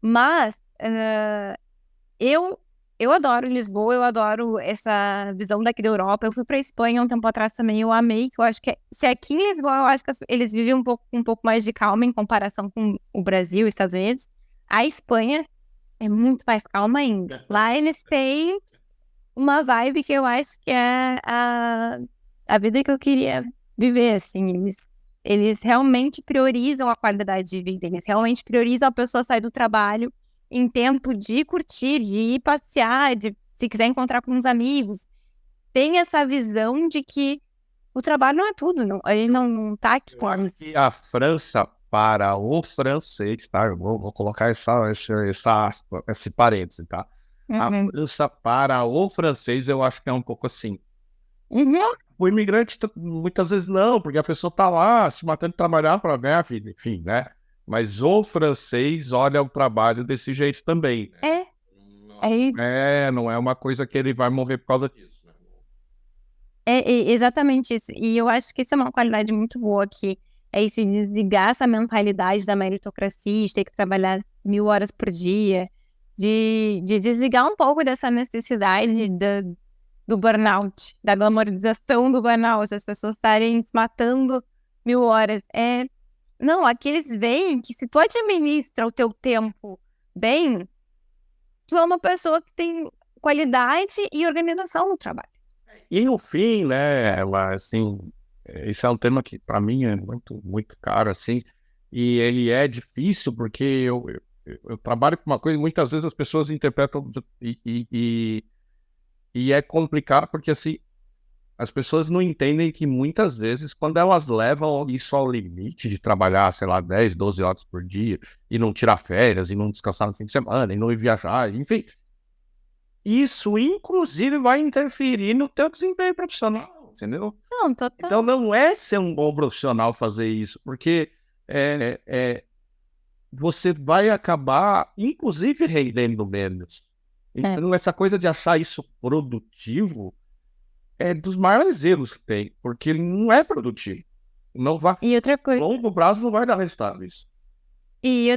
Mas eu adoro Lisboa, eu adoro essa visão daqui da Europa. Eu fui pra Espanha um tempo atrás também, eu amei, que eu acho que se aqui em Lisboa eu acho que eles vivem um pouco mais de calma em comparação com o Brasil e Estados Unidos. A Espanha é muito mais calma ainda. Lá eles têm uma vibe que eu acho que é a vida que eu queria viver, assim. Eles realmente priorizam a qualidade de vida, eles realmente priorizam a pessoa sair do trabalho em tempo de curtir, de ir passear, de se quiser encontrar com uns amigos. Tem essa visão de que o trabalho não é tudo, não. Ele não tá aqui Eu com acho isso. que a França, para o francês, tá? Eu vou colocar essa aspa, esse parêntese, tá? A Uhum. França, para o francês, eu acho que é um pouco assim. Uhum. O imigrante, muitas vezes não, porque a pessoa tá lá se matando de trabalhar para ganhar a vida, enfim, né? Mas o francês olha o trabalho desse jeito também, né? É, é isso. Não é uma coisa que ele vai morrer por causa disso, né? É exatamente isso. E eu acho que isso é uma qualidade muito boa aqui. É esse desligar essa mentalidade da meritocracia, de ter que trabalhar 1.000 horas por dia, de desligar um pouco dessa necessidade do burnout, da glamorização do burnout, as pessoas estarem se matando 1.000 horas. Não, aqui eles veem que se tu administra o teu tempo bem, tu é uma pessoa que tem qualidade e organização no trabalho. E no fim, né, mas, assim, esse é um tema que para mim é muito, muito caro, assim, e ele é difícil porque eu trabalho com uma coisa e muitas vezes as pessoas interpretam e é complicado porque, assim, as pessoas não entendem que muitas vezes quando elas levam isso ao limite de trabalhar, sei lá, 10, 12 horas por dia e não tirar férias e não descansar no fim de semana e não ir viajar, enfim, isso inclusive vai interferir no teu desempenho profissional, entendeu? Não, total. Então não é ser um bom profissional fazer isso, porque você vai acabar, inclusive, rendendo menos. Então, essa coisa de achar isso produtivo é dos maiores erros que tem, porque ele não é produtivo. Não vai, E outra a coisa, longo prazo não vai dar resultado isso. e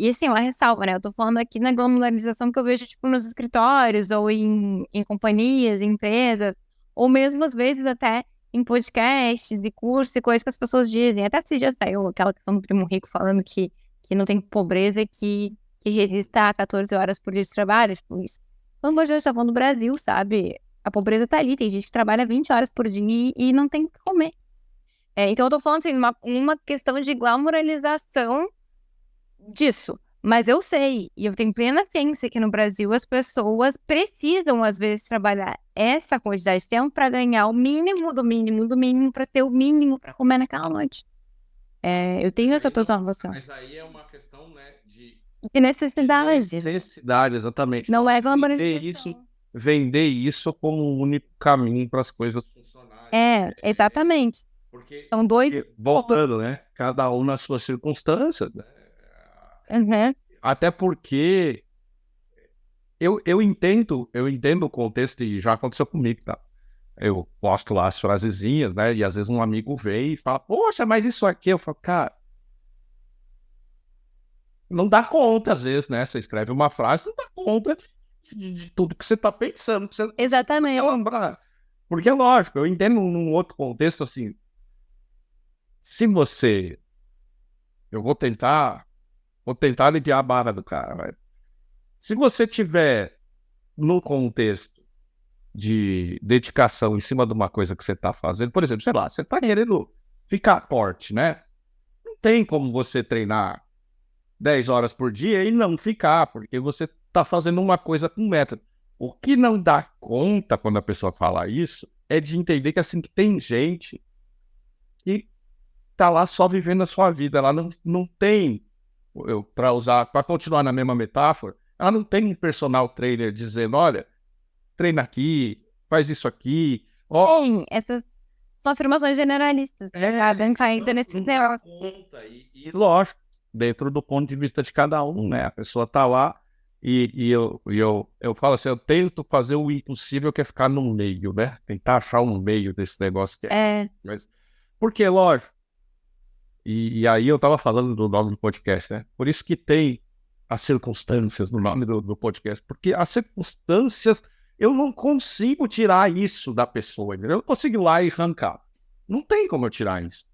assim, uma ressalva, né? Eu tô falando aqui na glamorização que eu vejo, tipo, nos escritórios, ou em companhias, em empresas, ou mesmo às vezes até em podcasts e cursos e coisas que as pessoas dizem. Até se já saiu aquela questão do primo rico falando que não tem pobreza que resista a 14 horas por dia de trabalho, tipo isso. Pelo amor de Deus, tá falando do Brasil, sabe? A pobreza tá ali, tem gente que trabalha 20 horas por dia e não tem o que comer. Então eu tô falando assim, uma questão de glamorização disso. Mas eu sei, e eu tenho plena ciência que no Brasil as pessoas precisam, às vezes, trabalhar essa quantidade de tempo para ganhar o mínimo do mínimo do mínimo, para ter o mínimo para comer naquela noite. Eu tenho essa total noção. Mas aí é uma questão, né, De necessidade. necessidade, exatamente. Não é Vender isso, glamorização. vender isso como o único caminho para as coisas funcionarem. Exatamente. Porque, São dois. voltando, né? Cada um nas suas circunstâncias, né? Uhum. Até porque eu entendo o contexto e já aconteceu comigo, tá? Eu posto lá as frasezinhas, né? E às vezes um amigo vem e fala, poxa, mas isso aqui, eu falo, cara, não dá conta, às vezes, né? Você escreve uma frase, não dá conta de tudo que você tá pensando, que você não Exatamente. quer lembrar. Porque é lógico, eu entendo num outro contexto assim, se você. Eu vou tentar aliviar a barra do cara, vai. Se você tiver num contexto de dedicação em cima de uma coisa que você está fazendo, por exemplo, sei lá, você está querendo ficar forte, né? Não tem como você treinar 10 horas por dia e não ficar, porque você está fazendo uma coisa com método. O que não dá conta quando a pessoa fala isso é de entender que assim que tem gente que tá lá só vivendo a sua vida, ela não tem, para continuar na mesma metáfora, ela não tem um personal trainer dizendo, olha, treina aqui, faz isso aqui, ó. Tem, essas são afirmações generalistas. Acabam caindo nesse Não dá negócio. conta. E lógico, dentro do ponto de vista de cada um, né? A pessoa tá lá e eu falo assim, eu tento fazer o impossível que é ficar no meio, né? Tentar achar um meio desse negócio que é. Mas, porque, lógico, e aí eu tava falando do nome do podcast, né? Por isso que tem as circunstâncias no nome do podcast, porque as circunstâncias, eu não consigo tirar isso da pessoa, entendeu? Eu não consigo ir lá e arrancar. Não tem como eu tirar isso.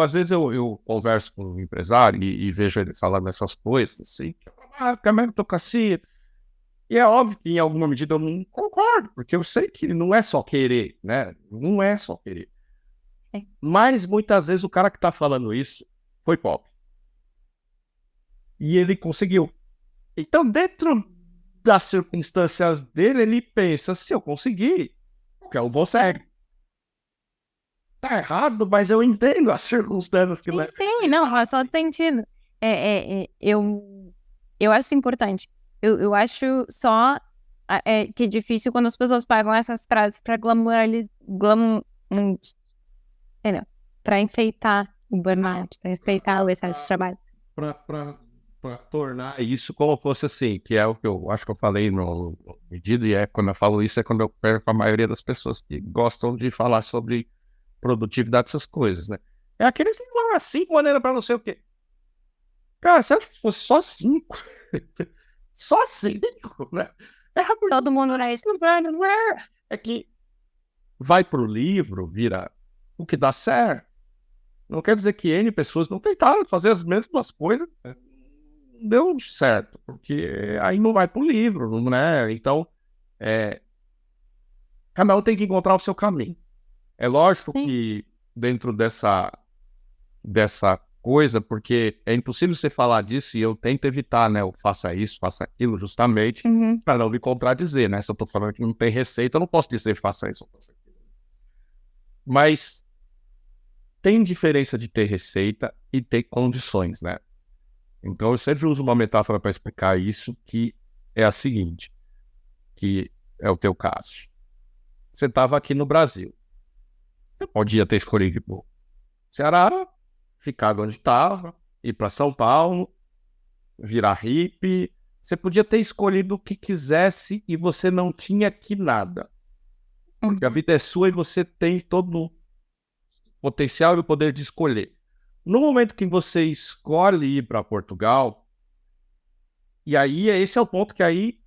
Às vezes, eu converso com um empresário e vejo ele falando essas coisas, assim, que a meritocracia. E é óbvio que, em alguma medida, eu não concordo, porque eu sei que não é só querer, né? Não é só querer. Sim. Mas, muitas vezes, o cara que tá falando isso foi pobre. E ele conseguiu. Então, dentro das circunstâncias dele, ele pensa, se eu conseguir, que eu vou seguir. Tá errado, mas eu entendo as circunstâncias que levam. Sim, não, faz todo sentido. Eu acho importante. Eu acho só que é difícil quando as pessoas pagam essas frases pra pra enfeitar o burnout, pra enfeitar o excesso de trabalho. Para tornar isso como fosse assim, que é o que eu acho que eu falei no vídeo, e quando eu falo isso é quando eu perco a maioria das pessoas que gostam de falar sobre produtividade, essas coisas, né? É aqueles que falam 5 maneiras para não sei o quê. Cara, se fosse só 5, só 5, né? Todo mundo na isso. Não é. É que vai pro livro, vira o que dá certo. Não quer dizer que N pessoas não tentaram fazer as mesmas coisas, né? Não deu certo, porque aí não vai pro livro, né? Então, cada um tem que encontrar o seu caminho. É lógico Sim. que dentro dessa coisa, porque é impossível você falar disso e eu tento evitar, né? Eu faça isso, faça aquilo, justamente para não me contradizer, né? Se eu tô falando que não tem receita, eu não posso dizer faça isso ou faça aquilo. Mas tem diferença de ter receita e ter condições, né? Então eu sempre uso uma metáfora para explicar isso, que é a seguinte, que é o teu caso. Você estava aqui no Brasil. Você podia ter escolhido ir pro Ceará, ficar onde estava, ir para São Paulo, virar hippie. Você podia ter escolhido o que quisesse e você não tinha que nada. Porque a vida é sua e você tem todo o potencial e o poder de escolher. No momento que você escolhe ir para Portugal, e aí esse é o ponto que aí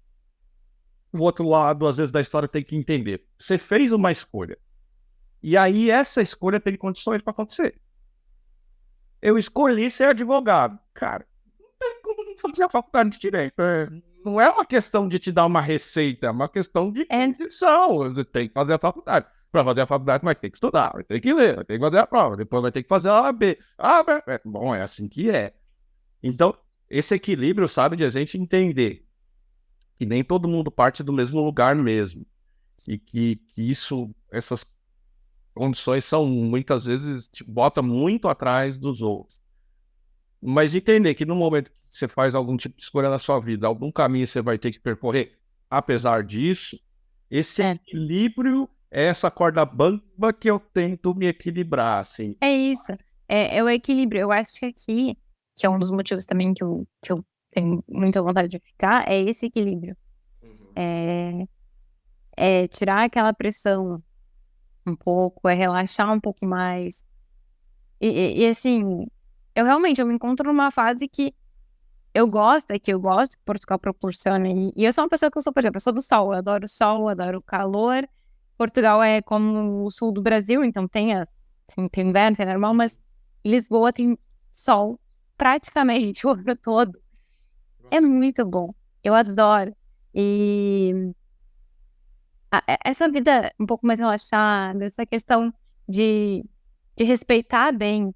o outro lado, às vezes, da história tem que entender. Você fez uma escolha. E aí essa escolha tem condições para acontecer. Eu escolhi ser advogado. Cara, não tem como não fazer a faculdade de Direito. Não é uma questão de te dar uma receita, é uma questão de condição. Você tem que fazer a faculdade. Para fazer a faculdade, vai ter que estudar, vai ter que ler, vai ter que fazer a prova, depois vai ter que fazer a B. Bom, é assim que é. Então, esse equilíbrio, sabe, de a gente entender que nem todo mundo parte do mesmo lugar mesmo. E que essas condições são, muitas vezes, te bota muito atrás dos outros. Mas entender que no momento que você faz algum tipo de escolha na sua vida, algum caminho você vai ter que percorrer, apesar disso, esse equilíbrio é essa corda bamba que eu tento me equilibrar, assim. É isso. É o equilíbrio. Eu acho que aqui, que é um dos motivos também que eu tenho muita vontade de ficar, é esse equilíbrio. É tirar aquela pressão um pouco, é relaxar um pouco mais. E assim, eu me encontro numa fase que eu gosto que Portugal proporciona. E eu sou uma pessoa que eu sou, por exemplo, eu sou do sol, adoro o calor. Portugal é como o sul do Brasil, então tem inverno, tem normal, mas Lisboa tem sol praticamente o ano todo. É muito bom. Eu adoro. E essa vida um pouco mais relaxada, essa questão de respeitar bem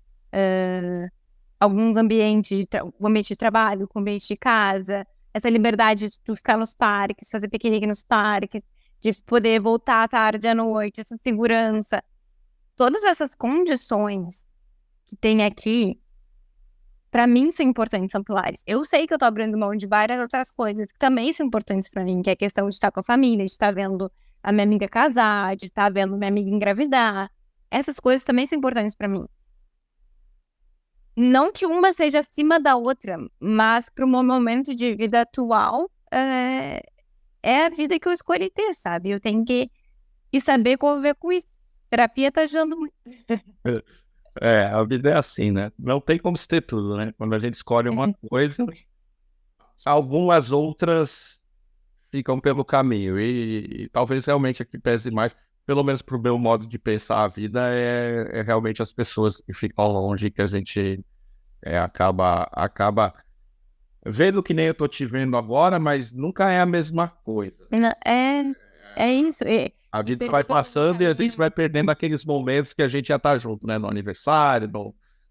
alguns ambientes, o ambiente de trabalho, o ambiente de casa, essa liberdade de tu ficar nos parques, fazer piquenique nos parques, de poder voltar à tarde, à noite, essa segurança. Todas essas condições que tem aqui, pra mim, são importantes, são pilares. Eu sei que eu tô abrindo mão de várias outras coisas que também são importantes pra mim, que é a questão de estar com a família, de estar vendo a minha amiga casar, de estar vendo minha amiga engravidar. Essas coisas também são importantes pra mim. Não que uma seja acima da outra, mas pro meu momento de vida atual, é a vida que eu escolhi ter, sabe? Eu tenho que saber conviver com isso. Terapia tá ajudando muito. A vida é assim, né? Não tem como se ter tudo, né? Quando a gente escolhe uma coisa, algumas outras ficam pelo caminho. E talvez realmente aqui pese mais, pelo menos pro meu modo de pensar a vida, é realmente as pessoas que ficam longe, que a gente acaba vendo que nem eu tô te vendo agora, mas nunca é a mesma coisa. É isso. A vida vai passando e a gente vai perdendo aqueles momentos que a gente já tá junto, né? No aniversário,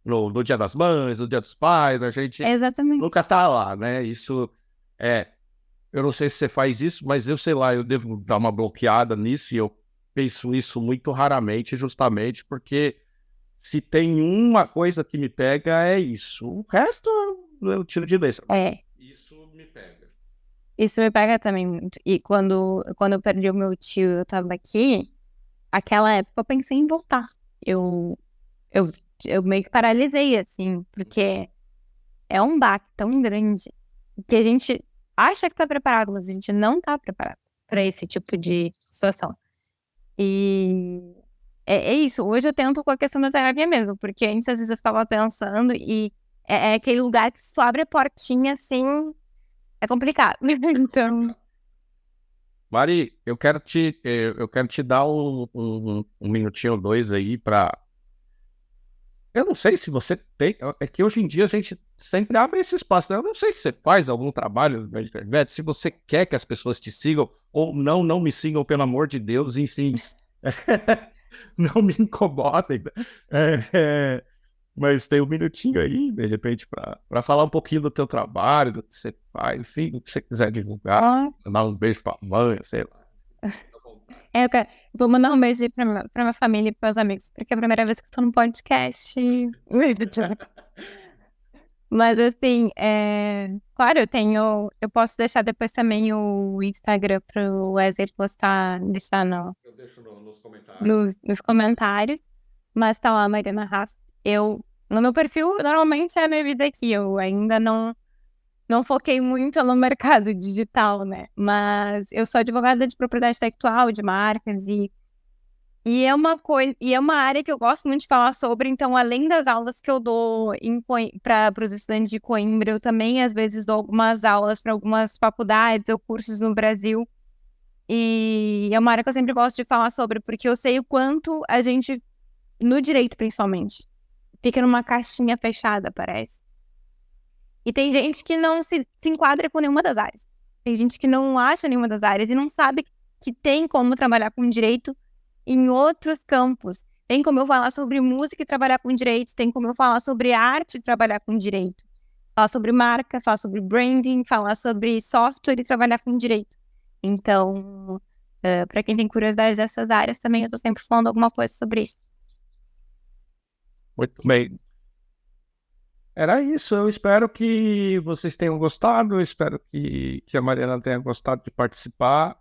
no Dia das Mães, no Dia dos Pais, a gente Exatamente. nunca tá lá, né? Isso Eu não sei se você faz isso, mas eu sei lá, eu devo dar uma bloqueada nisso e eu penso nisso muito raramente, justamente porque se tem uma coisa que me pega é isso. O resto eu tiro de letra. Isso me pega. Isso me pega também muito. E quando eu perdi o meu tio, eu tava aqui, aquela época eu pensei em voltar. Eu, eu, eu meio que paralisei, assim, porque é um baque tão grande que a gente acha que tá preparado, mas a gente não tá preparado para esse tipo de situação. E é isso. Hoje eu tento com a questão da terapia mesmo, porque antes às vezes eu ficava pensando e é aquele lugar que se tu abre a portinha assim, é complicado. Então, Mari, eu quero te dar um minutinho ou dois aí para. Eu não sei se você tem. É que hoje em dia a gente sempre abre esse espaço, né? Eu não sei se você faz algum trabalho na internet, se você quer que as pessoas te sigam ou não, não me sigam, pelo amor de Deus, enfim. Não me incomodem. Mas tem um minutinho aí, de repente, para falar um pouquinho do teu trabalho, do que você faz, enfim, do que você quiser divulgar, mandar um beijo pra mãe, sei lá. vou mandar um beijo aí pra minha família e pros amigos, porque é a primeira vez que eu tô no podcast. Mas assim, claro, eu posso deixar depois também o Instagram pro Wesley postar, deixar Eu deixo nos comentários. nos comentários, mas tá lá, Mariana Haas. No meu perfil, normalmente é a minha vida aqui, eu ainda não foquei muito no mercado digital, né? Mas eu sou advogada de propriedade intelectual, de marcas e é uma coisa, e é uma área que eu gosto muito de falar sobre, então além das aulas que eu dou para os estudantes de Coimbra, eu também às vezes dou algumas aulas para algumas faculdades ou cursos no Brasil. E é uma área que eu sempre gosto de falar sobre, porque eu sei o quanto a gente, no direito principalmente, fica numa caixinha fechada, parece. E tem gente que não se enquadra com nenhuma das áreas. Tem gente que não acha nenhuma das áreas e não sabe que tem como trabalhar com direito em outros campos. Tem como eu falar sobre música e trabalhar com direito, tem como eu falar sobre arte e trabalhar com direito. Falar sobre marca, falar sobre branding, falar sobre software e trabalhar com direito. Então, para quem tem curiosidade dessas áreas, também eu tô sempre falando alguma coisa sobre isso. Muito bem. Era isso. Eu espero que vocês tenham gostado. Eu espero que a Mariana tenha gostado de participar.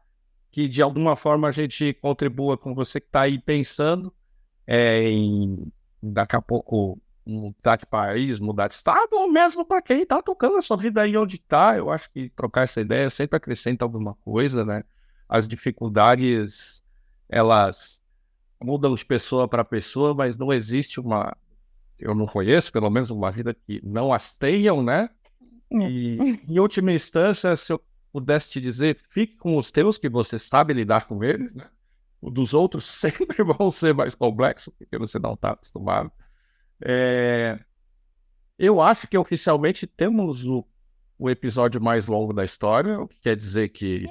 Que de alguma forma a gente contribua com você que está aí pensando em daqui a pouco mudar de país, mudar de estado, ou mesmo para quem está tocando a sua vida aí onde está. Eu acho que trocar essa ideia sempre acrescenta alguma coisa, né? As dificuldades, elas mudam de pessoa para pessoa, mas não existe eu não conheço, pelo menos, uma vida que não as tenham, né? E, em última instância, se eu pudesse te dizer, fique com os teus, que você sabe lidar com eles, né? Os dos outros sempre vão ser mais complexos, porque você não está acostumado. Eu acho que oficialmente temos o episódio mais longo da história, o que quer dizer que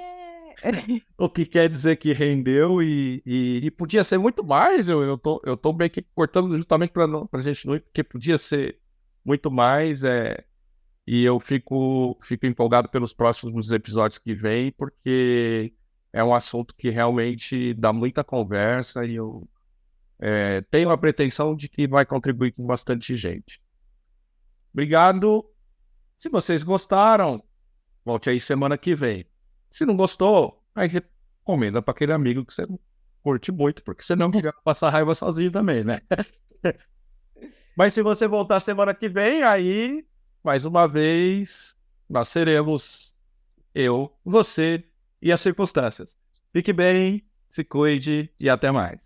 o que quer dizer que rendeu e podia ser muito mais. Eu tô bem que cortando justamente para a gente não ir, porque podia ser muito mais. E eu fico empolgado pelos próximos episódios que vêm, porque é um assunto que realmente dá muita conversa e eu tenho a pretensão de que vai contribuir com bastante gente. Obrigado. Se vocês gostaram, volte aí semana que vem. Se não gostou, aí recomenda para aquele amigo que você não curte muito, porque você não quer passar raiva sozinho também, né? Mas se você voltar semana que vem, aí, mais uma vez, nós seremos eu, você e as circunstâncias. Fique bem, se cuide e até mais.